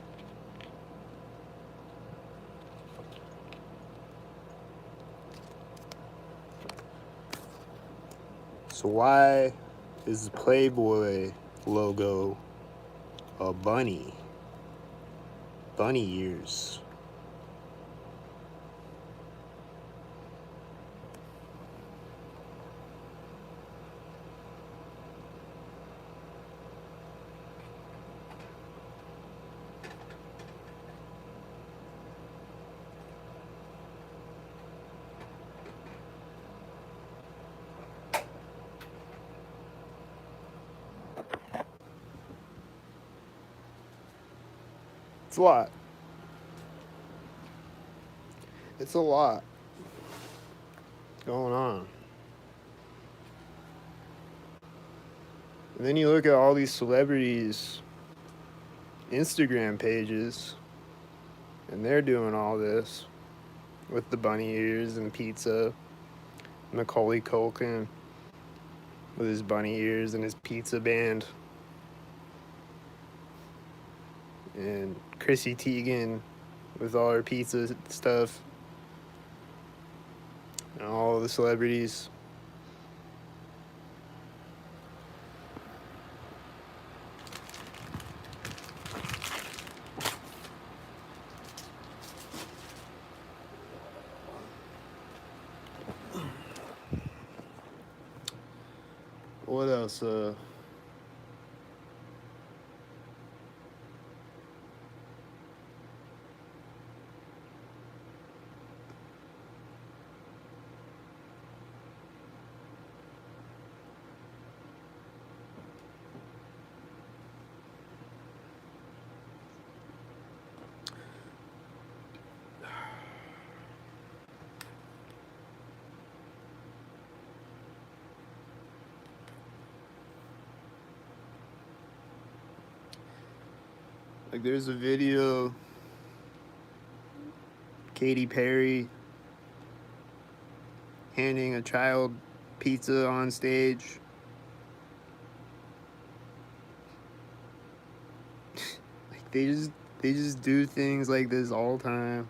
So why is the Playboy logo a bunny? Bunny ears. It's a lot. It's a lot going on. And then you look at all these celebrities' Instagram pages, and they're doing all this with the bunny ears and pizza. Macaulay Culkin with his bunny ears and his pizza band. And Chrissy Teigen with all her pizza stuff. And all the celebrities. What else? Like there's a video, Katy Perry handing a child pizza on stage. Like they just do things like this all the time.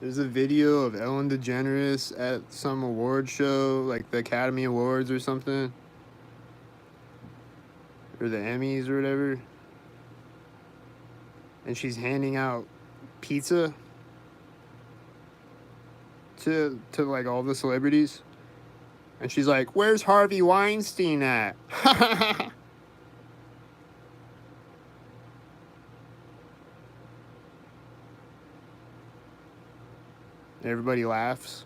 There's a video of Ellen DeGeneres at some award show, like the Academy Awards or something, or the Emmys or whatever, and she's handing out pizza to like all the celebrities, and she's like, "Where's Harvey Weinstein at?" Everybody laughs.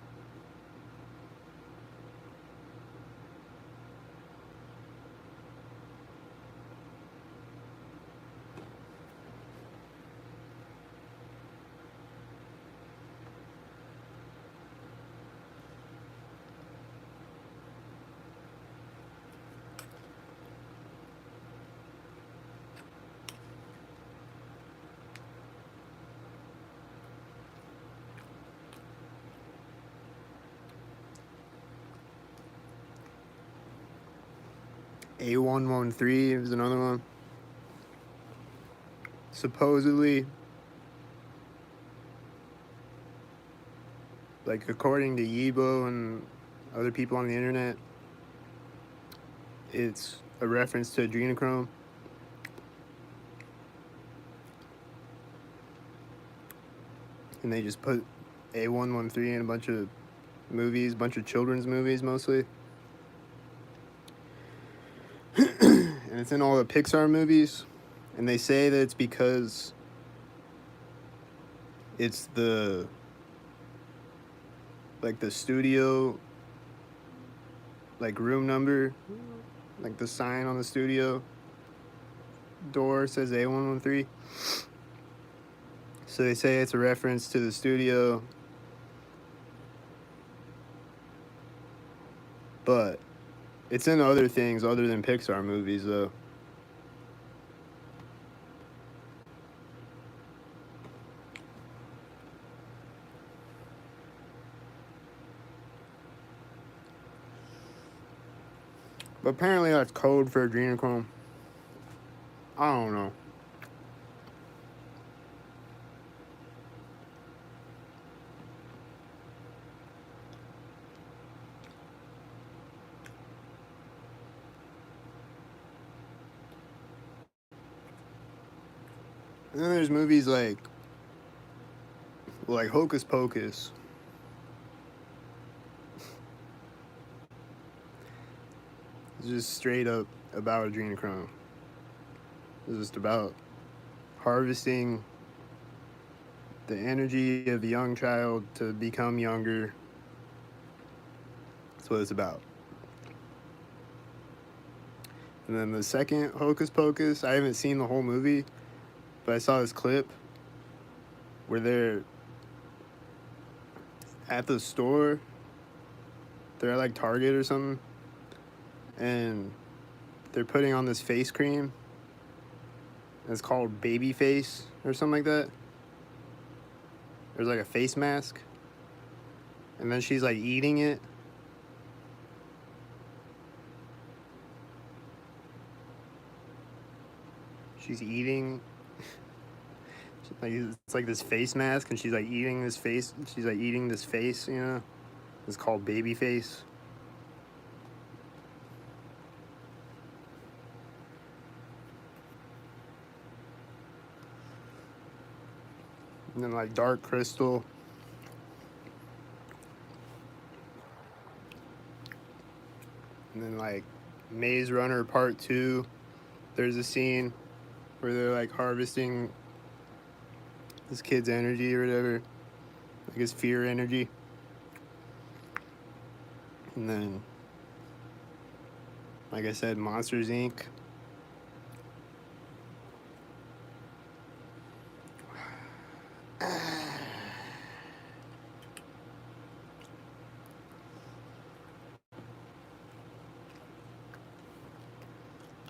A113 is another one. Supposedly, like according to Yibo and other people on the internet, it's a reference to adrenochrome. And they just put A113 in a bunch of movies, bunch of children's movies mostly. And it's in all the Pixar movies. And they say that it's because it's the studio, like room number, like the sign on the studio door says A113. So they say it's a reference to the studio. But it's in other things other than Pixar movies, though. But apparently that's code for adrenochrome. I don't know. And then there's movies like Hocus Pocus. It's just straight up about adrenochrome. It's just about harvesting the energy of a young child to become younger. That's what it's about. And then the second Hocus Pocus, I haven't seen the whole movie, but I saw this clip where they're at the store. They're at like Target or something. And they're putting on this face cream. It's called Baby Face or something like that. There's like a face mask. And then she's like eating it. She's eating. It's like this face mask, and she's like eating this face. She's like eating this face, you know? It's called Baby Face. And then like Dark Crystal. And then like Maze Runner Part 2, there's a scene where they're like harvesting this kid's energy or whatever, like his fear energy. And then, like I said, Monsters Inc.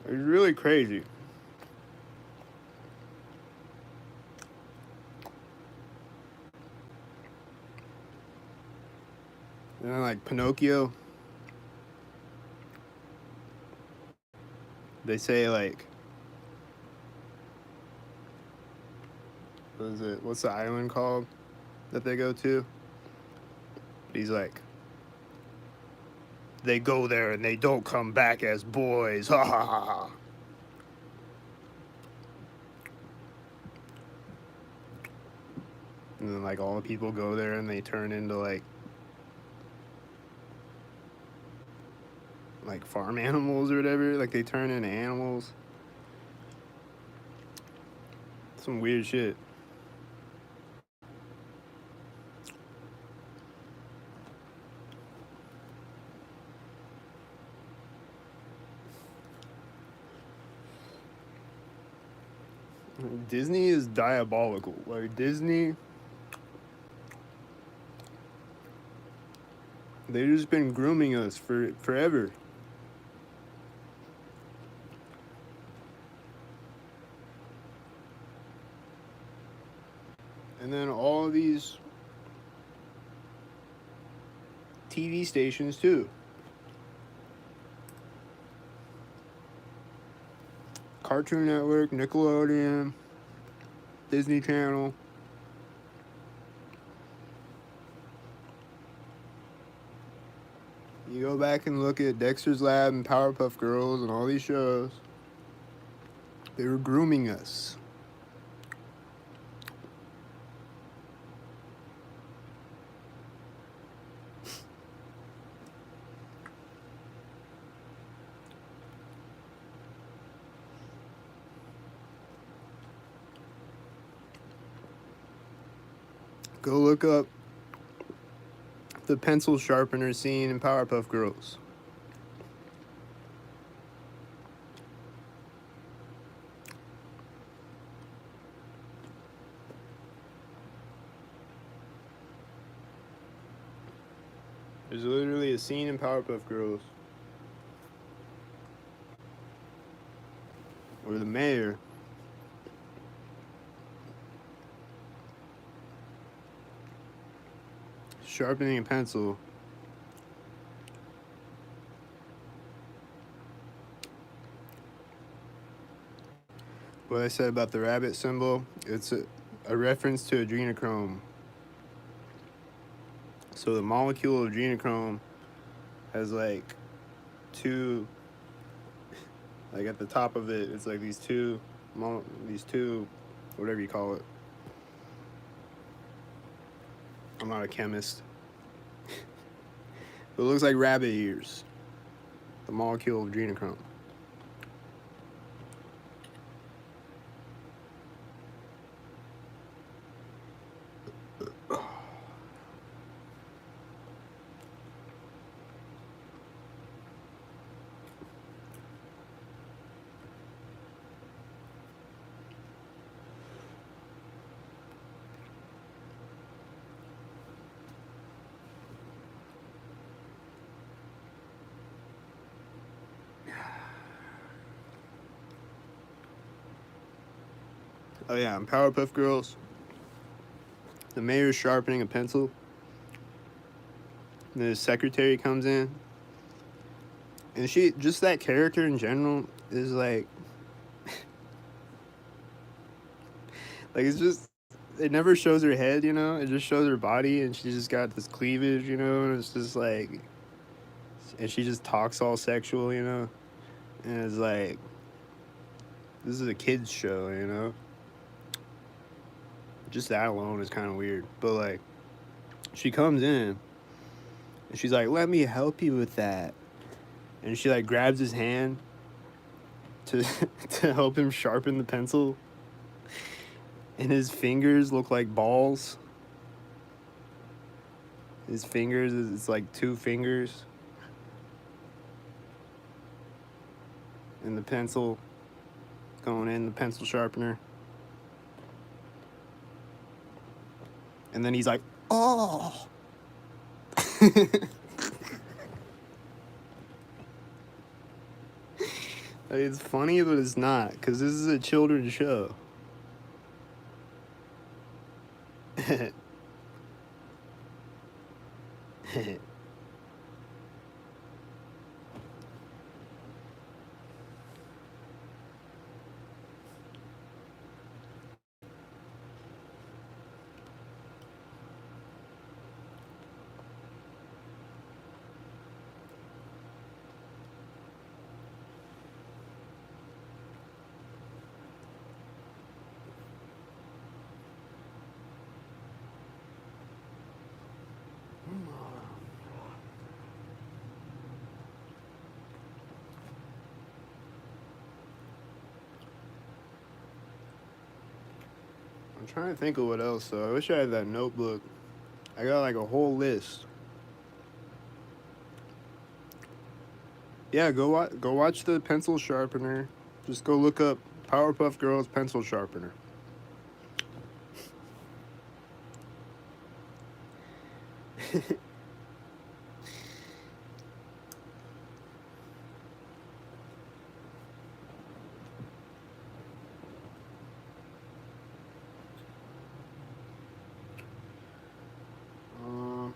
It's really crazy. And then like Pinocchio, they say like, what is it? What's the island called that they go to? He's like, they go there and they don't come back as boys. Ha ha ha ha. And then like all the people go there and they turn into like farm animals or whatever. Like they turn into animals. Some weird shit. Disney is diabolical. Like Disney, they've just been grooming us for forever. And then all these TV stations too. Cartoon Network, Nickelodeon, Disney Channel. You go back and look at Dexter's Lab and Powerpuff Girls and all these shows. They were grooming us. Go look up the pencil sharpener scene in Powerpuff Girls. There's literally a scene in Powerpuff Girls where the mayor sharpening a pencil what I said about the rabbit symbol, it's a reference to adrenochrome. So the molecule of adrenochrome has like two, like at the top of it, it's like these two, whatever you call it. I'm not a chemist. But it looks like rabbit ears. The molecule of adrenochrome. Oh yeah, in Powerpuff Girls, the mayor's sharpening a pencil. And the secretary comes in. And she, just that character in general is like, like it's just, it never shows her head, you know? It just shows her body and she just got this cleavage, you know? And it's just like, and she just talks all sexual, you know? And it's like, this is a kid's show, you know? Just that alone is kind of weird. But like, she comes in and she's like, let me help you with that. and she like grabs his hand to to help him sharpen the pencil, and his fingers look like balls. His fingers, it's like two fingers, and the pencil going in the pencil sharpener. And then he's like, oh. It's funny, but it's not, because this is a children's show. I'm trying to think of what else, though. I wish I had that notebook. I got like a whole list. Yeah, go watch the pencil sharpener. Just go look up Powerpuff Girls pencil sharpener. um,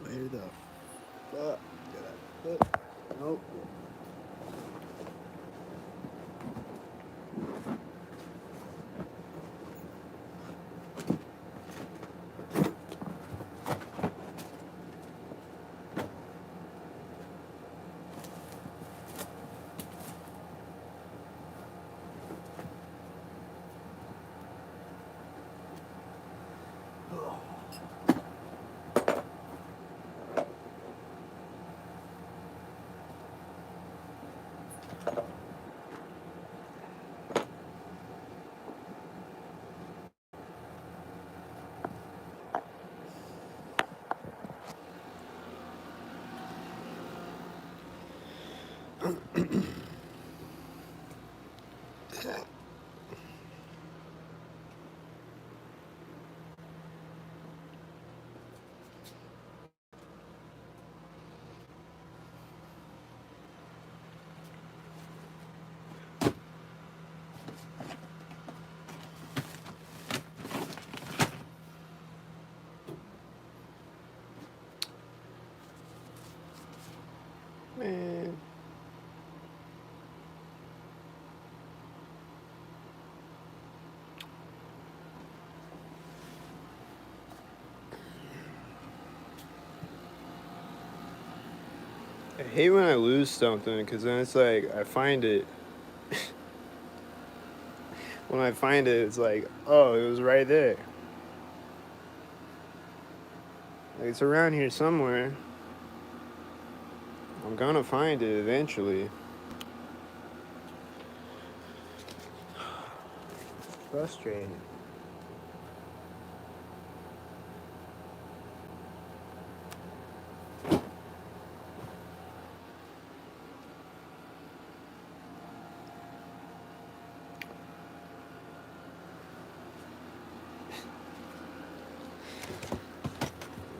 where the fuck did I put? Nope. Man. I hate when I lose something, because then it's like I find it. When I find it, it's like, oh, it was right there. Like, it's around here somewhere. I'm gonna find it eventually. Frustrating.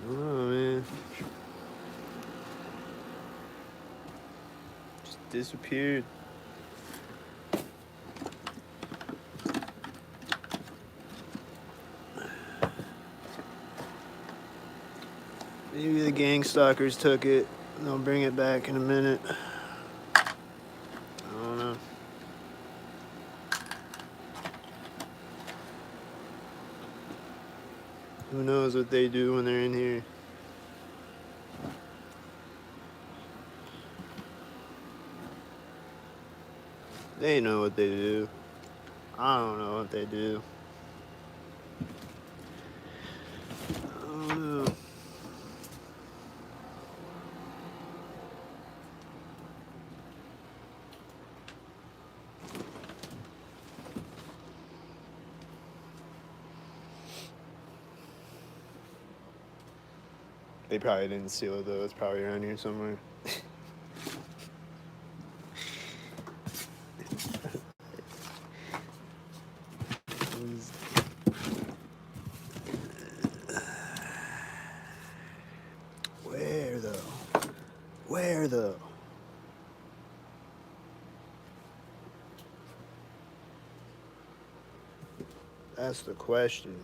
Oh man. Just disappeared. Maybe the gang stalkers took it. They'll bring it back in a minute. I don't know. Who knows what they do when they're in here? They know what they do. I don't know what they do. I don't know. They probably didn't steal it though. It's probably around here somewhere. Where though? Where though? That's the question.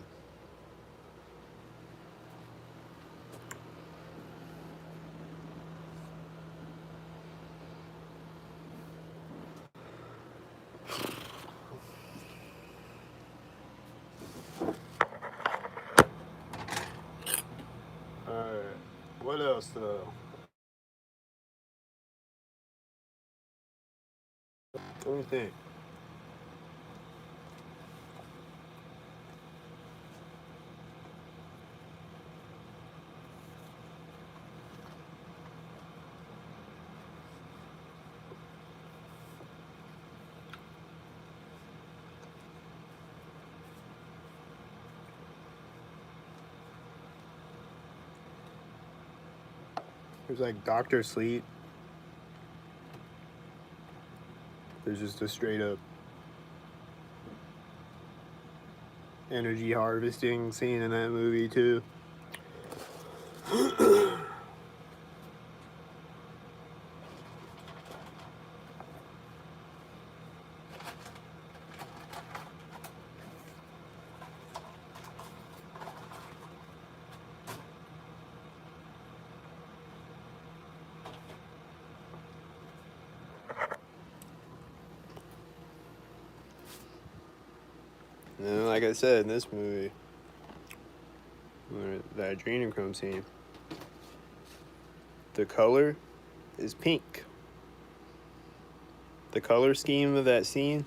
Alright. What else though? What do you think? There's like Dr. Sleep. There's just a straight up energy harvesting scene in that movie too. And like I said, in this movie, that adrenochrome scene, the color is pink. The color scheme of that scene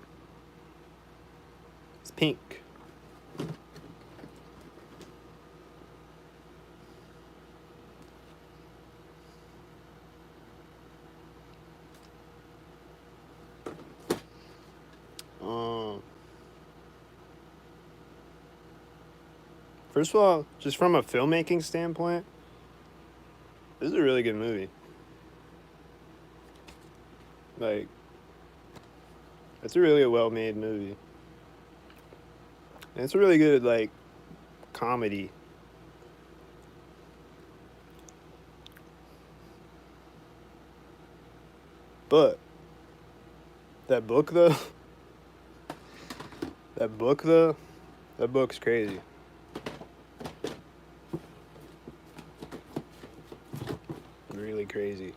is pink. First of all, just from a filmmaking standpoint, this is a really good movie. Like, it's a really well-made movie. And it's a really good, like, comedy. But that book though, that book's crazy. Really crazy.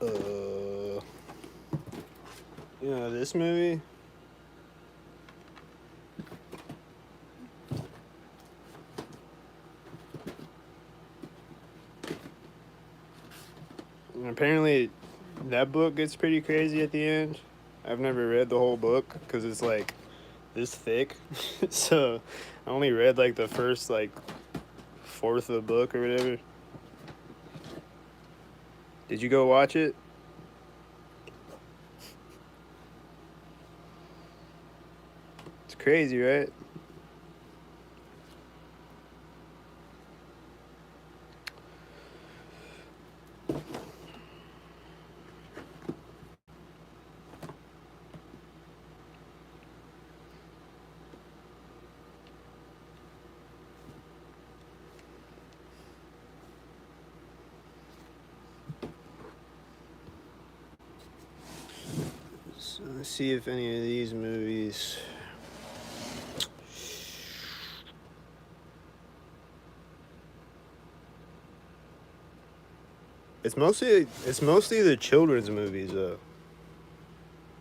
You know, this movie, and apparently that book gets pretty crazy at the end. I've never read the whole book because it's like this thick. So I only read like the first like fourth of the book or whatever. Did you go watch it? It's crazy, right? Let's see if any of these movies. It's mostly the children's movies though.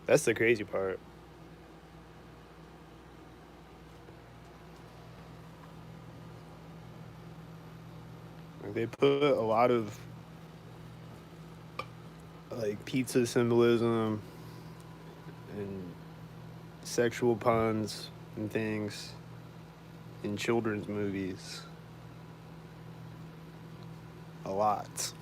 That's the crazy part. Like they put a lot of like pizza symbolism and sexual puns and things in children's movies. A lot.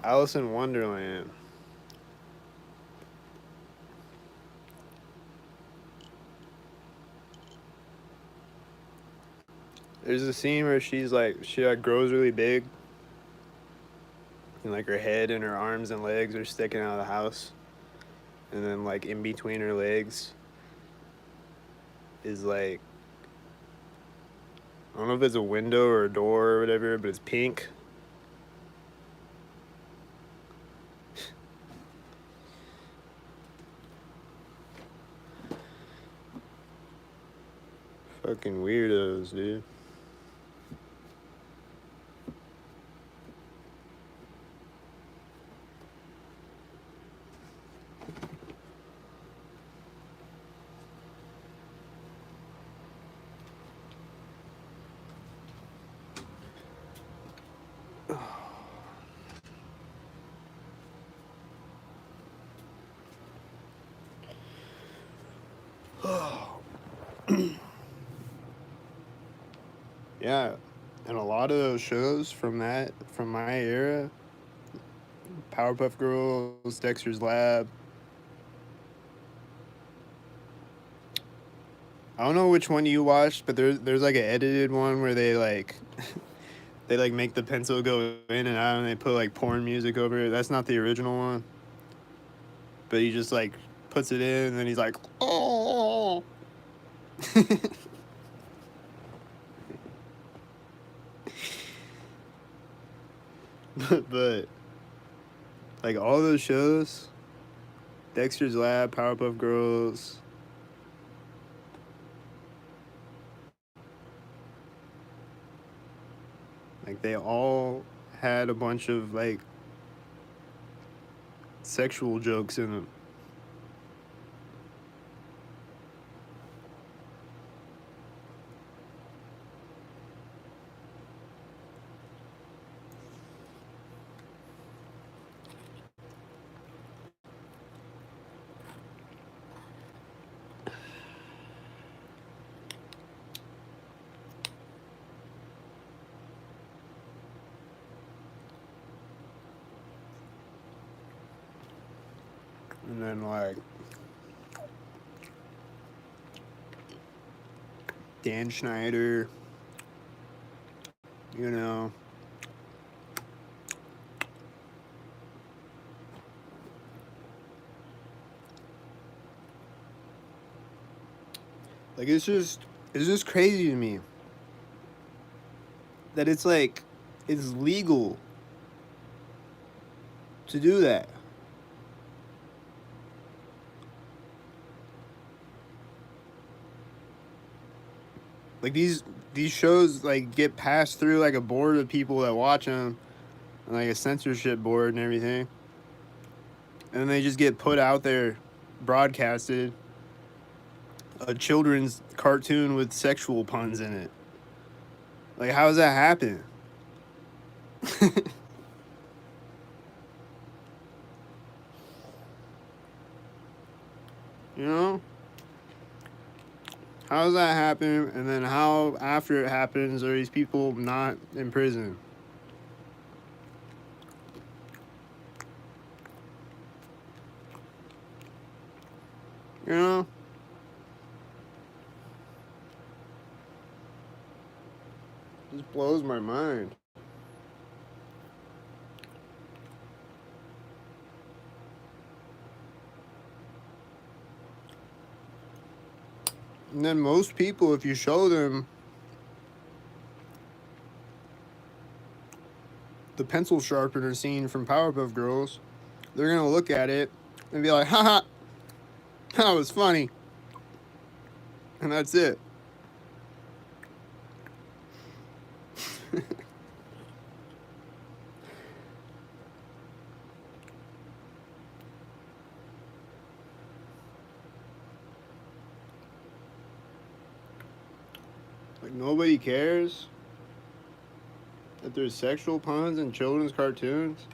Alice in Wonderland. There's a scene where she grows really big, and like her head and her arms and legs are sticking out of the house, and then like in between her legs is like, I don't know if it's a window or a door or whatever, but it's pink. Fucking weirdos, dude. Yeah, and a lot of those shows from my era, Powerpuff Girls, Dexter's Lab. I don't know which one you watched, but there's like an edited one where they like they like make the pencil go in and out and they put like porn music over it. That's not the original one. But he just like puts it in and then he's like, oh. but like all those shows, Dexter's Lab, Powerpuff Girls, like they all had a bunch of like sexual jokes in them. And then like Dan Schneider, you know. Like it's just crazy to me that it's like it's legal to do that. Like these shows like get passed through like a board of people that watch them, and like a censorship board and everything, and then they just get put out there, broadcasted. A children's cartoon with sexual puns in it. Like, how does that happen? You know? How does that happen? And then how, after it happens, are these people not in prison? You know? Just blows my mind. And then most people, if you show them the pencil sharpener scene from Powerpuff Girls, they're gonna look at it and be like, haha, that was funny. And that's it. Like, nobody cares that there's sexual puns in children's cartoons.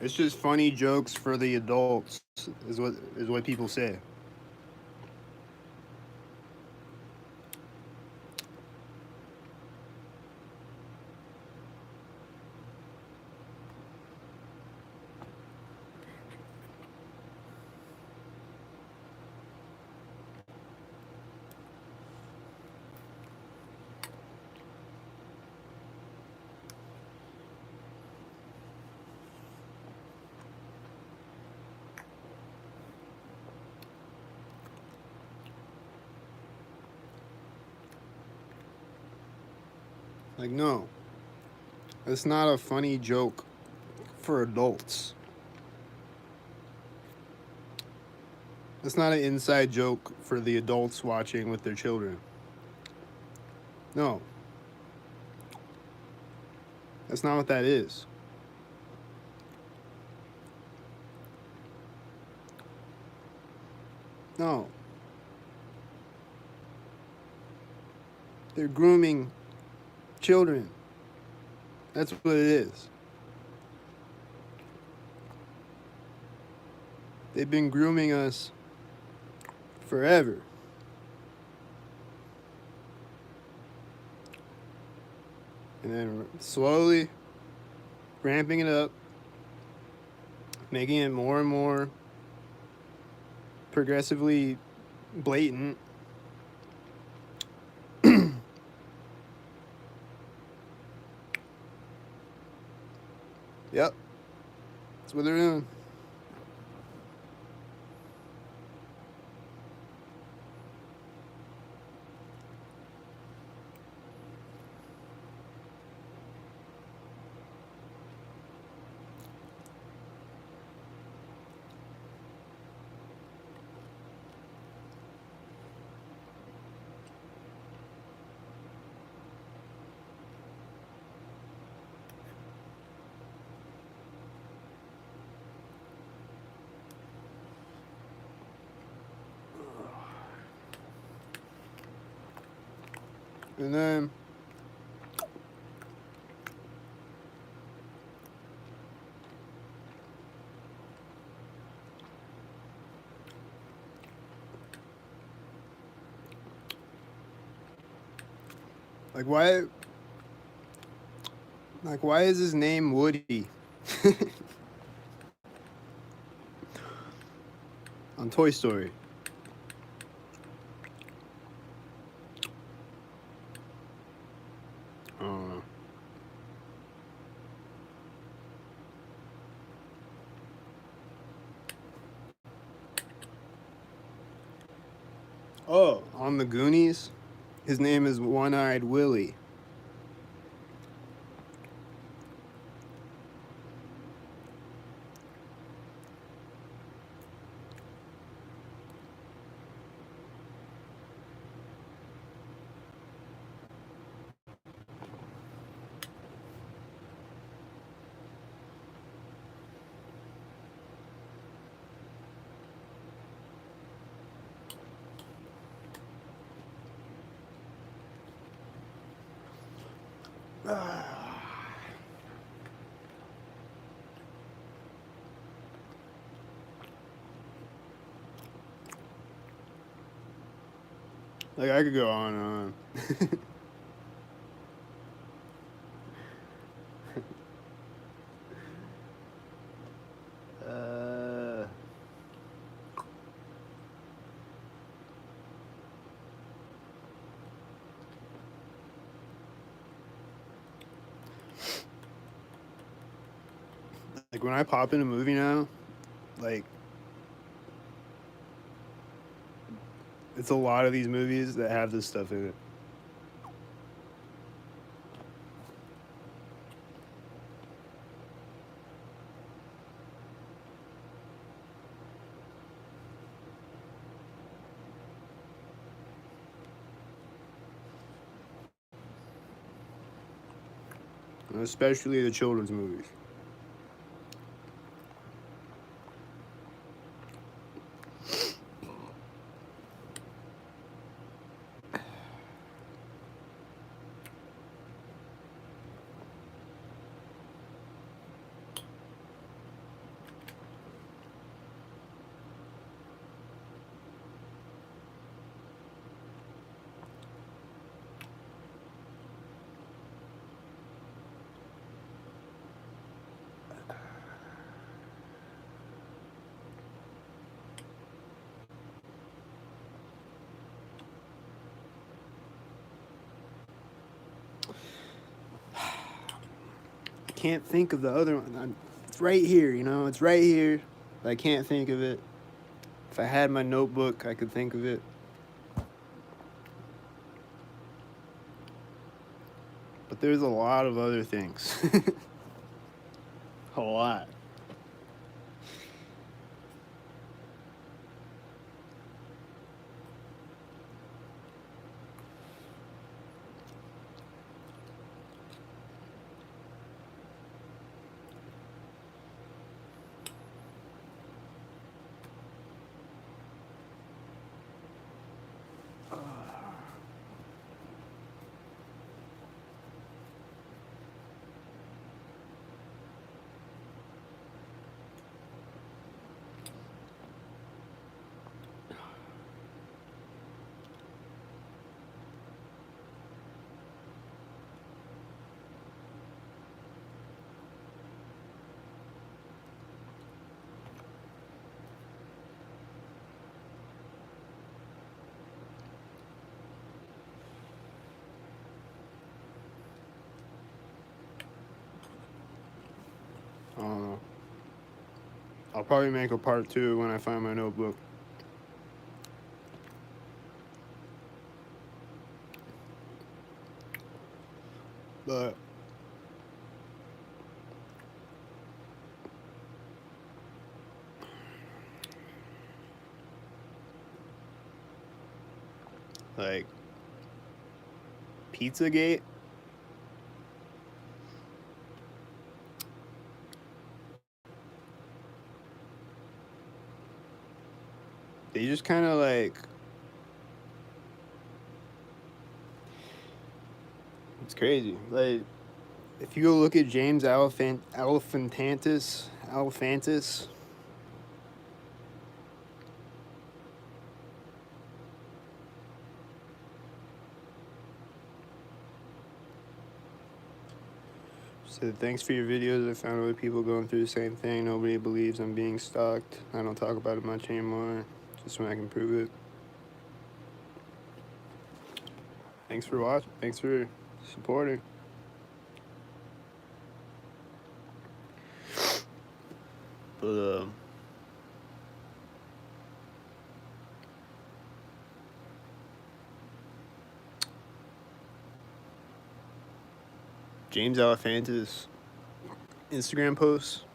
It's just funny jokes for the adults, is what people say. Like, no, it's not a funny joke for adults. It's not an inside joke for the adults watching with their children. No. That's not what that is. No. They're grooming children. That's what it is. They've been grooming us forever. And then slowly ramping it up, making it more and more progressively blatant. Yep. That's what they're doing. And then like why is his name Woody? On Toy Story. I don't know. Oh, on the Goonies, his name is One-Eyed Willie. Like, I could go on and on. Like, when I pop in a movie now, like, it's a lot of these movies that have this stuff in it. Especially the children's movies. I can't think of the other one. It's right here, you know? It's right here. But I can't think of it. If I had my notebook, I could think of it. But there's a lot of other things. A lot. I don't know. I'll probably make a part 2 when I find my notebook. But like Pizzagate, they just kind of like, it's crazy. Like, if you go look at James Alefantis, said, thanks for your videos. I found other people going through the same thing. Nobody believes I'm being stalked. I don't talk about it much anymore, just when I can prove it. Thanks for watching. Thanks for supporting. But James Alefantis Instagram posts,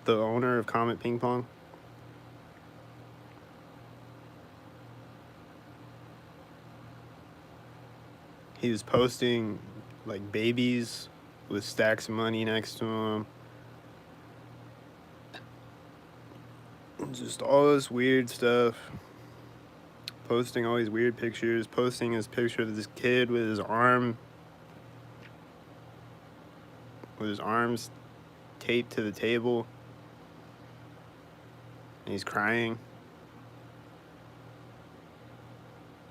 the owner of Comet Ping Pong, he was posting like babies with stacks of money next to him. Just all this weird stuff. Posting all these weird pictures. Posting his picture of this kid with his arms taped to the table. And he's crying.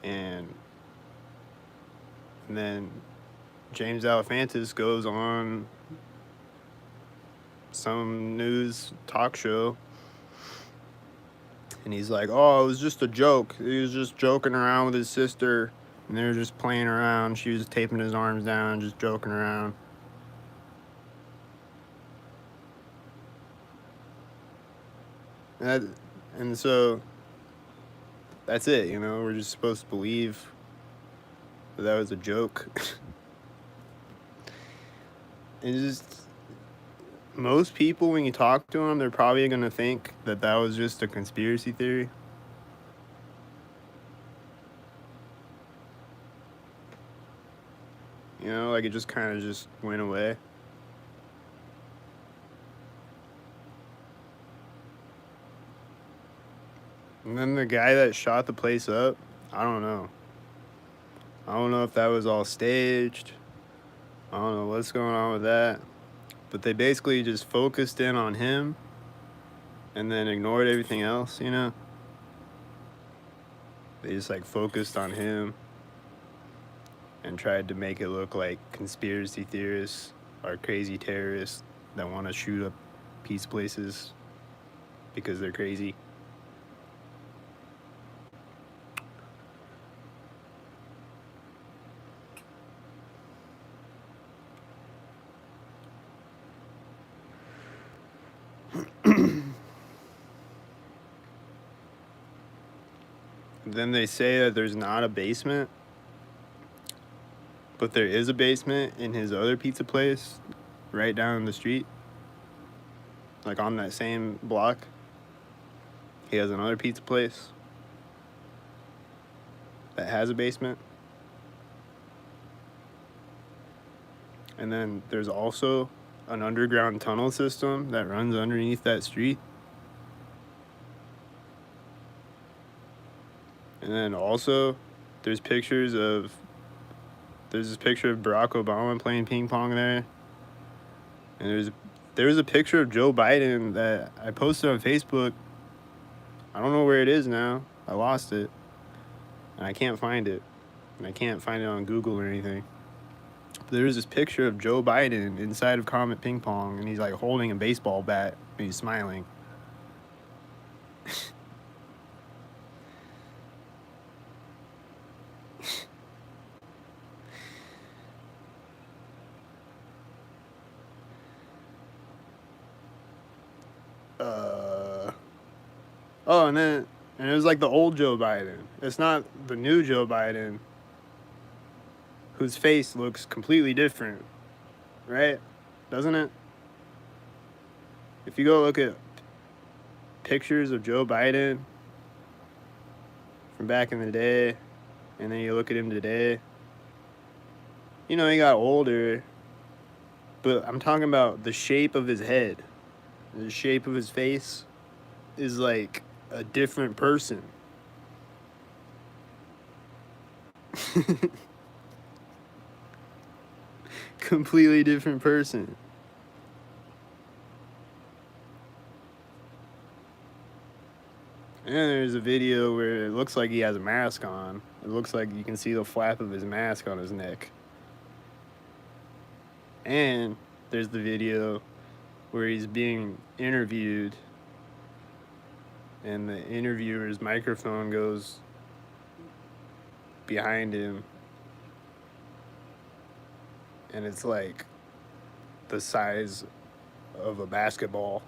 And then James Alefantis goes on some news talk show, and he's like, oh, it was just a joke. He was just joking around with his sister, and they were just playing around. She was taping his arms down, just joking around. And, and so that's it, you know? We're just supposed to believe that was a joke. And just most people, when you talk to them, they're probably going to think that that was just a conspiracy theory. You know, like it just kind of just went away. And then the guy that shot the place up, I don't know. I don't know if that was all staged. I don't know what's going on with that. But they basically just focused in on him and then ignored everything else, you know? They just like focused on him and tried to make it look like conspiracy theorists are crazy terrorists that want to shoot up peace places because they're crazy. Then they say that there's not a basement, but there is a basement in his other pizza place right down the street. Like on that same block. He has another pizza place that has a basement. And then there's also an underground tunnel system that runs underneath that street. And then also there's this picture of Barack Obama playing ping pong there. And there's a picture of Joe Biden that I posted on Facebook. I don't know where it is now. I lost it. And I can't find it. And I can't find it on Google or anything. But there's this picture of Joe Biden inside of Comet Ping Pong, and he's like holding a baseball bat and he's smiling. Oh, and it was like the old Joe Biden. It's not the new Joe Biden, whose face looks completely different, right? Doesn't it? If you go look at pictures of Joe Biden from back in the day, and then you look at him today, you know, he got older, but I'm talking about the shape of his head. The shape of his face is like a different person. Completely different person. And there's a video where it looks like he has a mask on. It looks like you can see the flap of his mask on his neck. And there's the video where he's being interviewed and the interviewer's microphone goes behind him and it's like the size of a basketball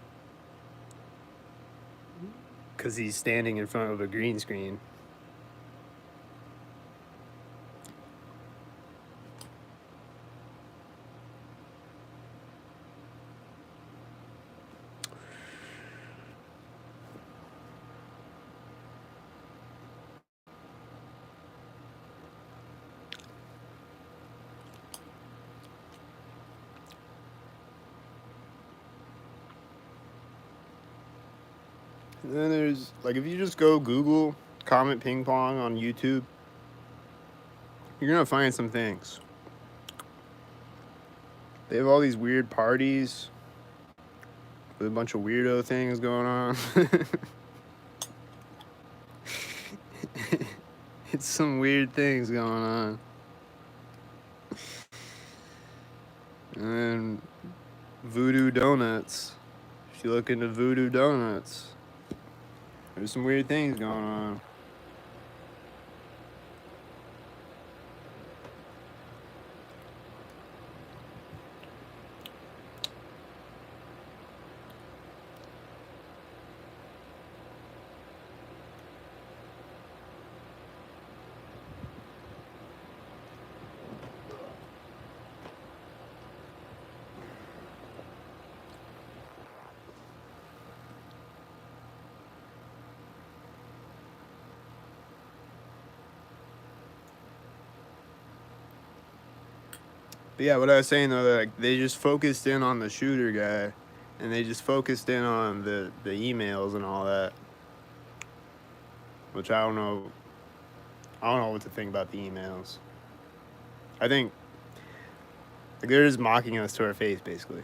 because he's standing in front of a green screen. And then there's, like, if you just go Google Comet Ping Pong on YouTube, you're going to find some things. They have all these weird parties with a bunch of weirdo things going on. It's some weird things going on. And then Voodoo Donuts. If you look into Voodoo Donuts, there's some weird things going on. But yeah, what I was saying though, like they just focused in on the shooter guy, and they just focused in on the emails and all that, which I don't know. I don't know what to think about the emails. I think like they're just mocking us to our face, basically.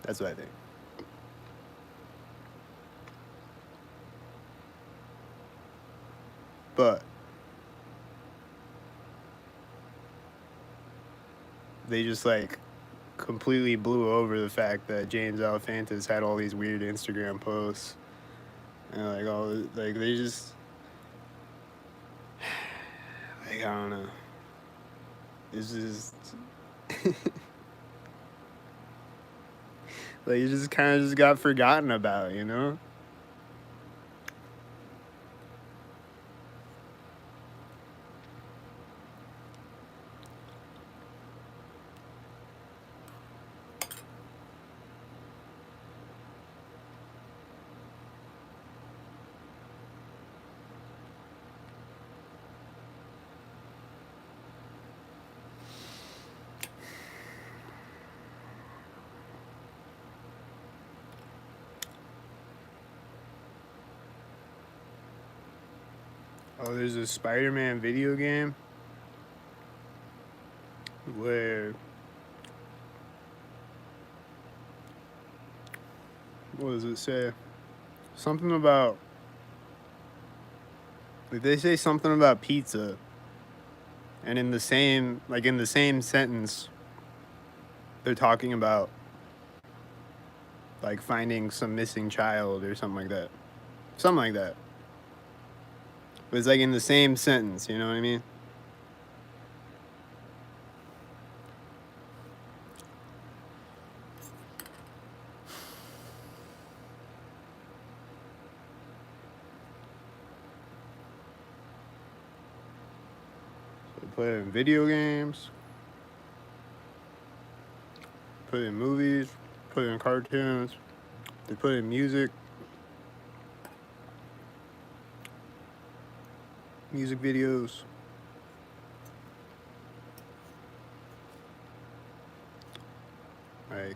That's what I think. But they just like completely blew over the fact that James Alefantis had all these weird Instagram posts, and like all like they just like I don't know. It's just like it just kind of just got forgotten about, you know. Oh, there's a Spider-Man video game where what does it say? Something about like they say something about pizza, and in the same sentence, they're talking about like finding some missing child or something like that. Something like that. But it's like in the same sentence, you know what I mean? So they put it in video games, put it in movies, put it in cartoons, they put it in music videos. Like,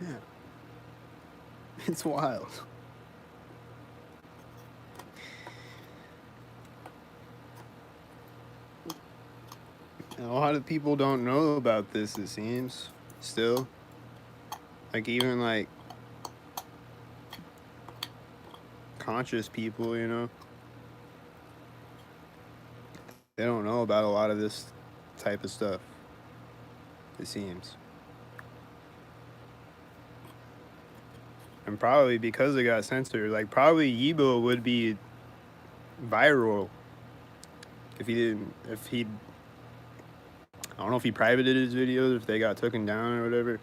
yeah. It's wild. And a lot of people don't know about this, it seems, still. Like, even, like, conscious people, you know? They don't know about a lot of this type of stuff, it seems. And probably because it got censored, like, probably Yibo would be viral if he I don't know if he privated his videos, if they got taken down or whatever.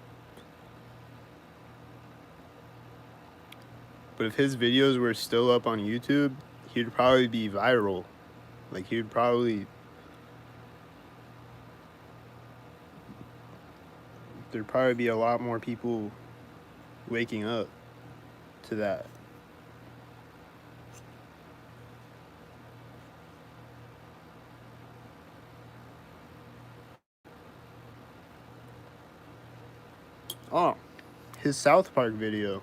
But if his videos were still up on YouTube, he'd probably be viral. Like, there'd probably be a lot more people waking up to that. Oh, his South Park video,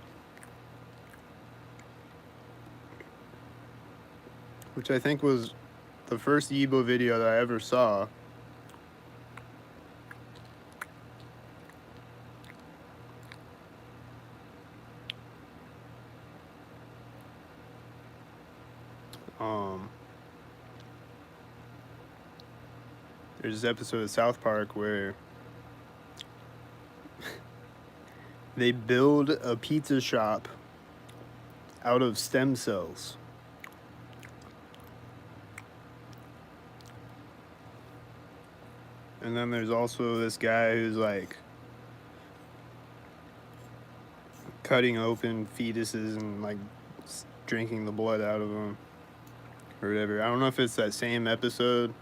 which I think was the first Yibo video that I ever saw. There's this episode of South Park where they build a pizza shop out of stem cells. And then there's also this guy who's like cutting open fetuses and like drinking the blood out of them or whatever. I don't know if it's that same episode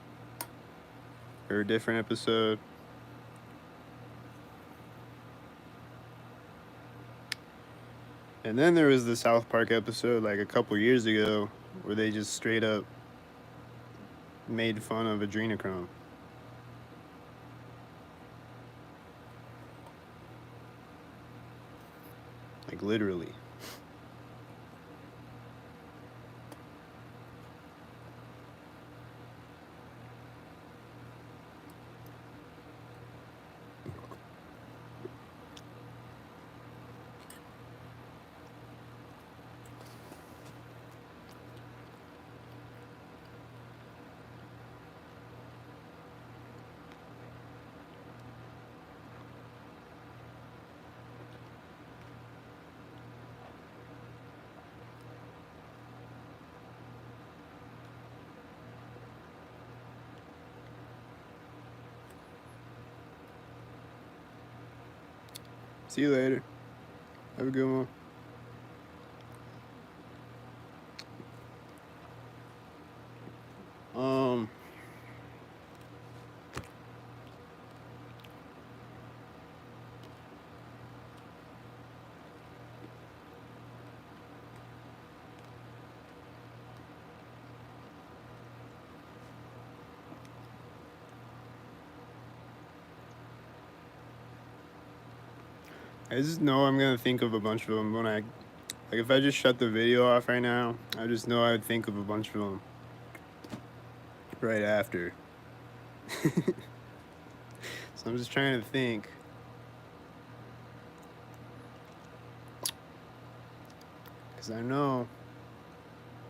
or a different episode. And then there was the South Park episode like a couple years ago where they just straight up made fun of adrenochrome. Like literally. See you later. Have a good one. I just know I'm gonna think of a bunch of them when I, like, if I just shut the video off right now, I just know I'd think of a bunch of them right after. So I'm just trying to think. Because I know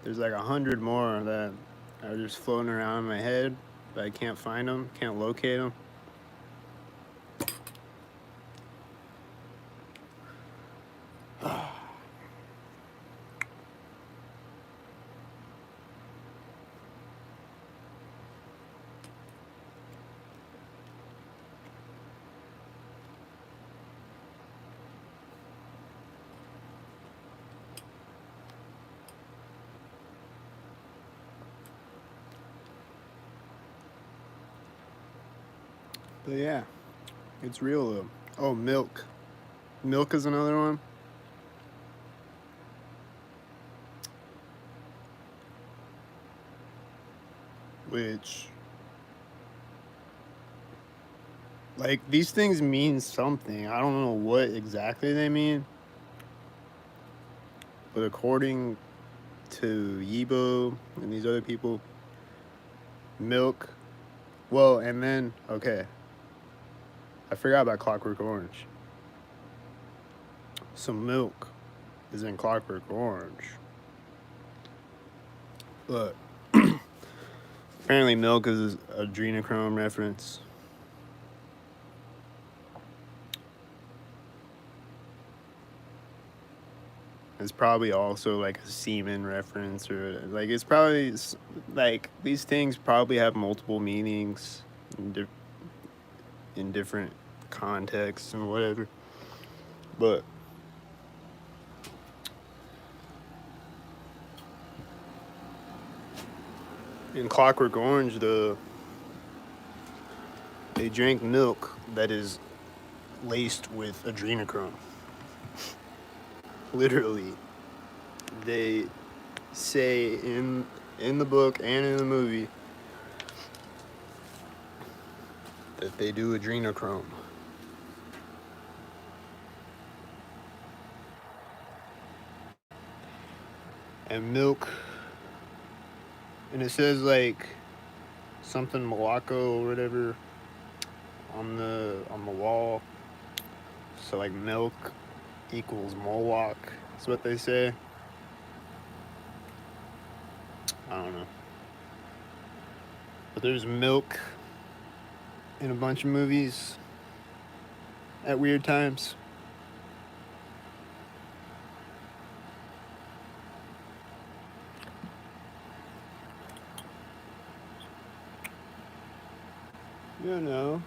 there's like 100 more that are just floating around in my head, but I can't find them, can't locate them. But yeah, it's real though. Oh, milk. Milk is another one. Which, like, these things mean something. I don't know what exactly they mean. But according to Yibo and these other people, milk. Well, and then, okay, I forgot about Clockwork Orange. So milk is in Clockwork Orange. But apparently milk is adrenochrome reference. It's probably also like a semen reference, or like it's probably like these things probably have multiple meanings in different contexts and whatever. But in Clockwork Orange, they drank milk that is laced with adrenochrome. Literally, they say in the book and in the movie that they do adrenochrome. And milk, and it says like something Morocco or whatever on the wall. So like milk equals Moloch. That's what they say. I don't know. But there's milk in a bunch of movies at weird times. You know.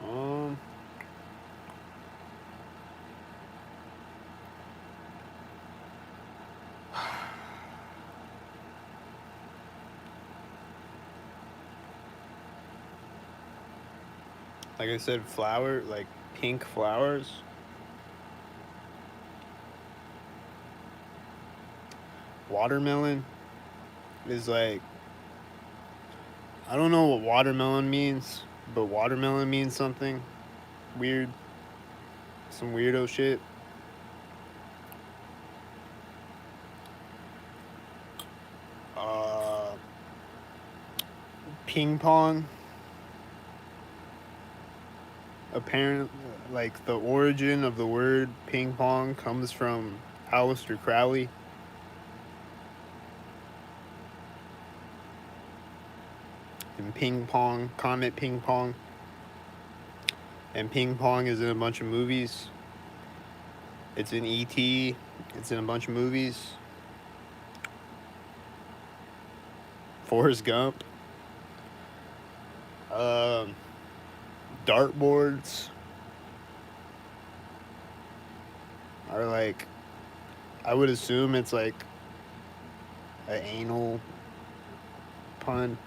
Um, Like I said, flower, like pink flowers. Watermelon is like, I don't know what watermelon means, but watermelon means something weird. Some weirdo shit. Uh, Ping pong. Apparently, like the origin of the word ping pong comes from Aleister Crowley. And ping pong, Comet Ping Pong. And ping pong is in a bunch of movies. It's in E.T., it's in a bunch of movies. Forrest Gump. Um, Dartboards are like, I would assume it's like an anal pun.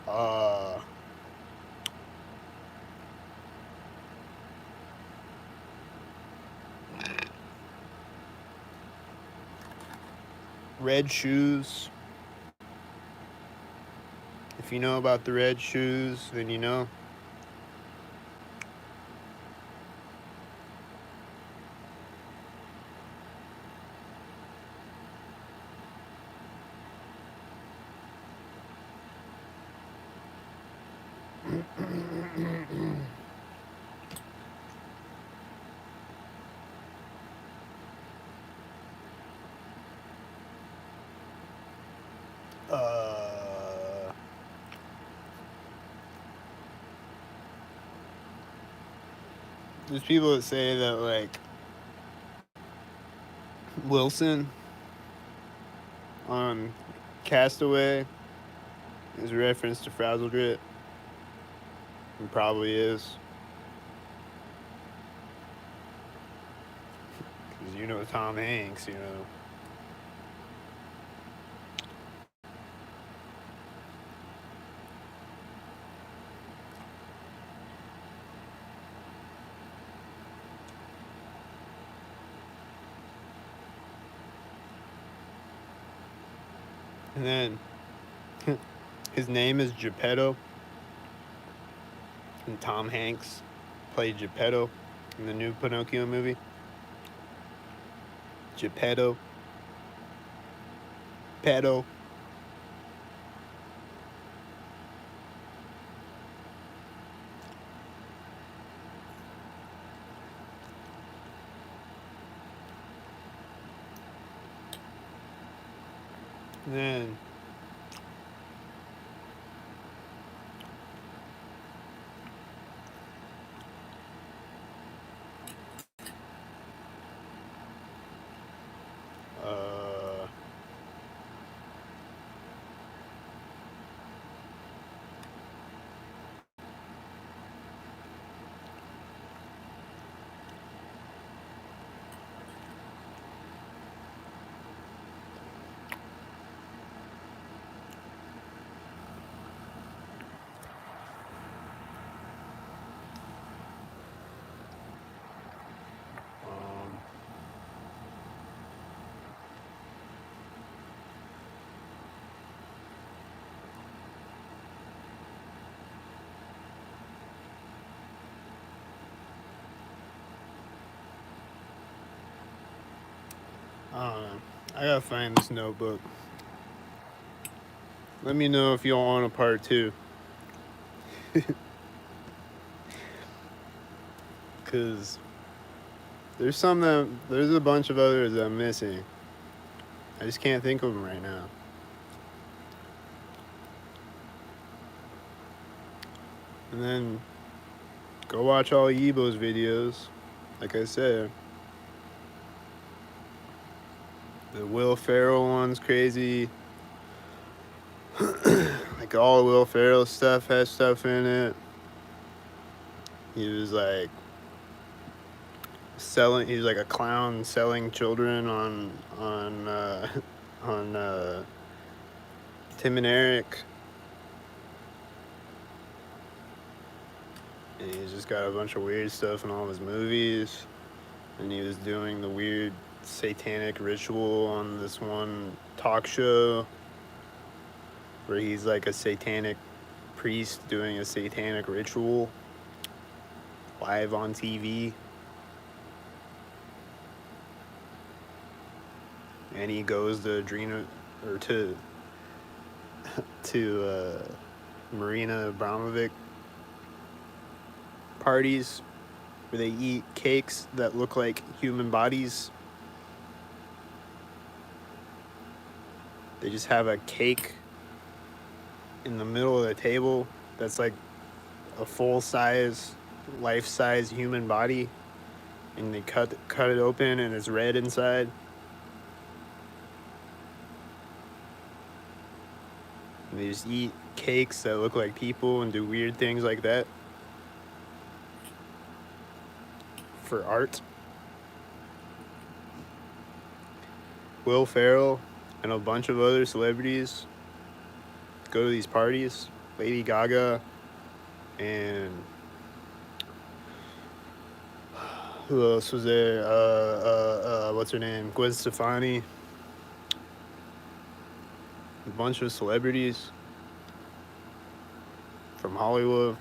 Uh, Red shoes. If you know about the red shoes, then you know. uh, there's people that say that like Wilson on Castaway is a reference to Frazzle Drip. It probably is. Because you know Tom Hanks, you know. And then his name is Geppetto. And Tom Hanks played Geppetto in the new Pinocchio movie. Geppetto. Pedo. And then uh, um, I don't know. I gotta find this notebook. Let me know if y'all want a part 2. Cause there's a bunch of others that I'm missing. I just can't think of them right now. And then go watch all Yibo's videos. Like I said, the Will Ferrell one's crazy. Like all Will Ferrell stuff has stuff in it. He was like selling. He was like a clown selling children on on Tim and Eric. And he's just got a bunch of weird stuff in all of his movies. And he was doing the weird satanic ritual on this one talk show where he's like a satanic priest doing a satanic ritual live on TV. And he goes to Marina Abramovic parties where they eat cakes that look like human bodies. They just have a cake in the middle of the table that's like a full-size, life-size human body, and they cut it open and it's red inside. And they just eat cakes that look like people and do weird things like that for art. Will Ferrell and a bunch of other celebrities go to these parties. Lady Gaga and who else was there? What's her name? Gwen Stefani. A bunch of celebrities from Hollywood.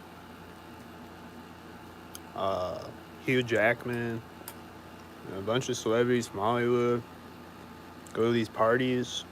Hugh Jackman. A bunch of celebrities from Hollywood go to these parties.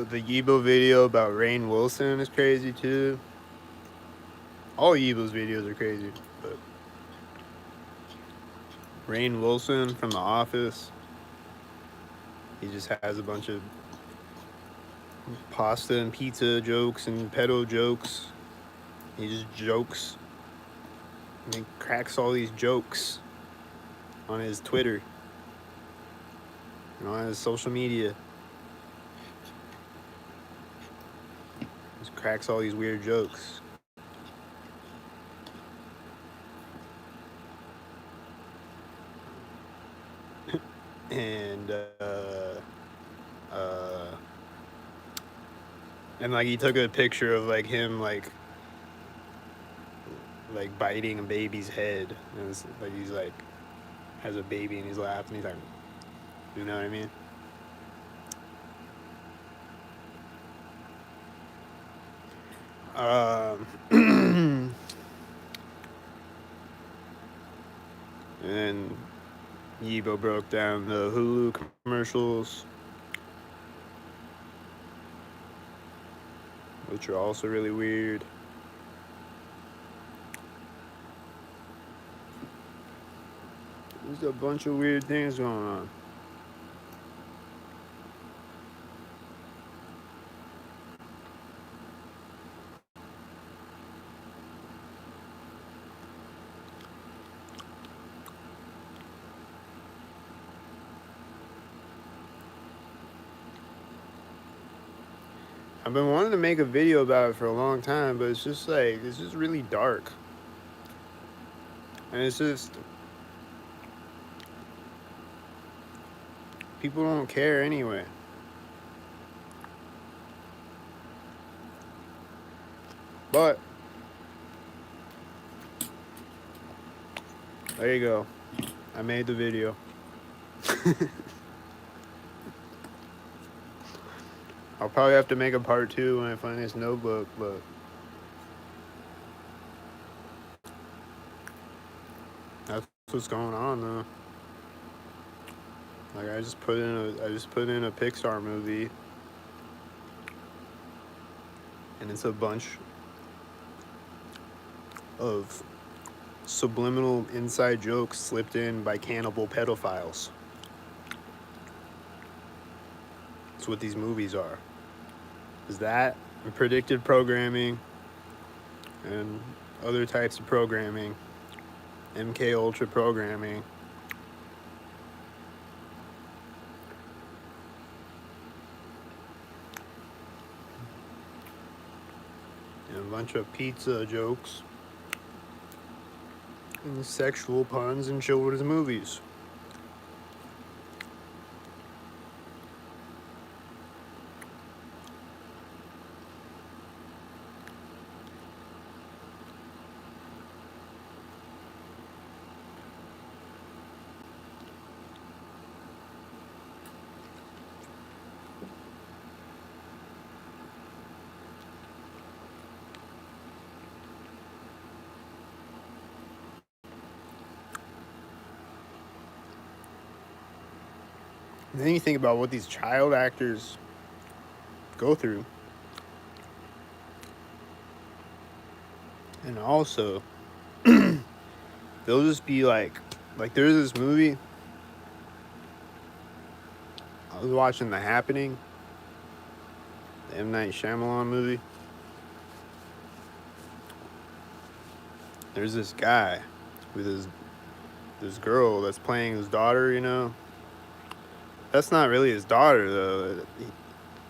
The Yibo video about Rainn Wilson is crazy too. All Yibo's videos are crazy, but Rainn Wilson from The Office, he just has a bunch of pasta and pizza jokes and pedo jokes. He just jokes. And he cracks all these jokes on his Twitter and on his social media. Just cracks all these weird jokes. And like he took a picture of like him like biting a baby's head, and it's like he's like has a baby in his lap and he's like, you know what I mean? And Yibo broke down the Hulu commercials, which are also really weird. There's a bunch of weird things going on. I've been wanting to make a video about it for a long time, but it's just really dark. And it's just, people don't care anyway. But, there you go. I made the video. I'll probably have to make a part 2 when I find this notebook, but that's what's going on though. Like I just put in a Pixar movie, and it's a bunch of subliminal inside jokes slipped in by cannibal pedophiles. That's what these movies are. Is that and predictive programming and other types of programming MK Ultra programming. And a bunch of pizza jokes and sexual puns in children's movies. And then you think about what these child actors go through. And also, they'll just be like there's this movie. I was watching The Happening, the M. Night Shyamalan movie. There's this guy with this girl that's playing his daughter, you know. That's not really his daughter, though.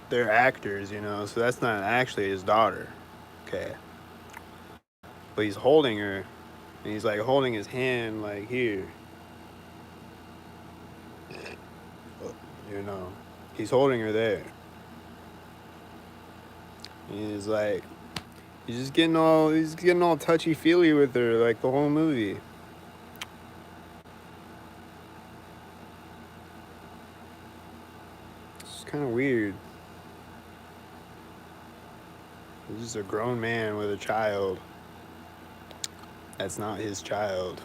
They're actors, you know, so that's not actually his daughter. Okay. But he's holding her, and he's like holding his hand like here. You know, he's holding her there. And he's like, he's getting all touchy feely with her like the whole movie. It's kind of weird. He's just a grown man with a child. That's not his child.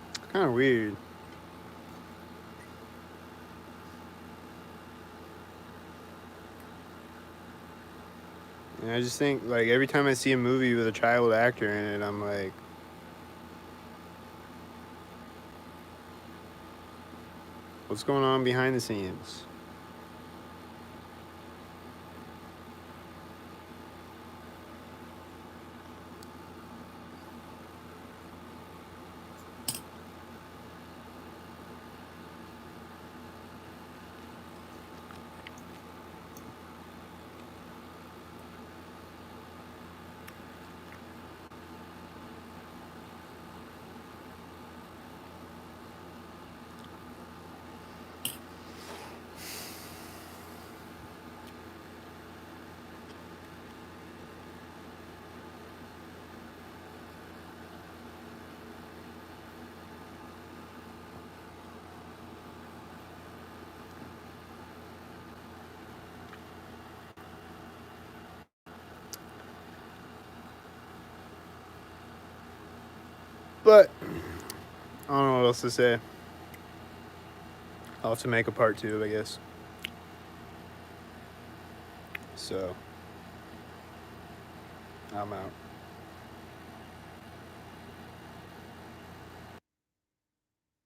It's kind of weird. And I just think, like, every time I see a movie with a child actor in it, I'm like, what's going on behind the scenes? But I don't know what else to say. I'll have to make a part 2, I guess. So, I'm out.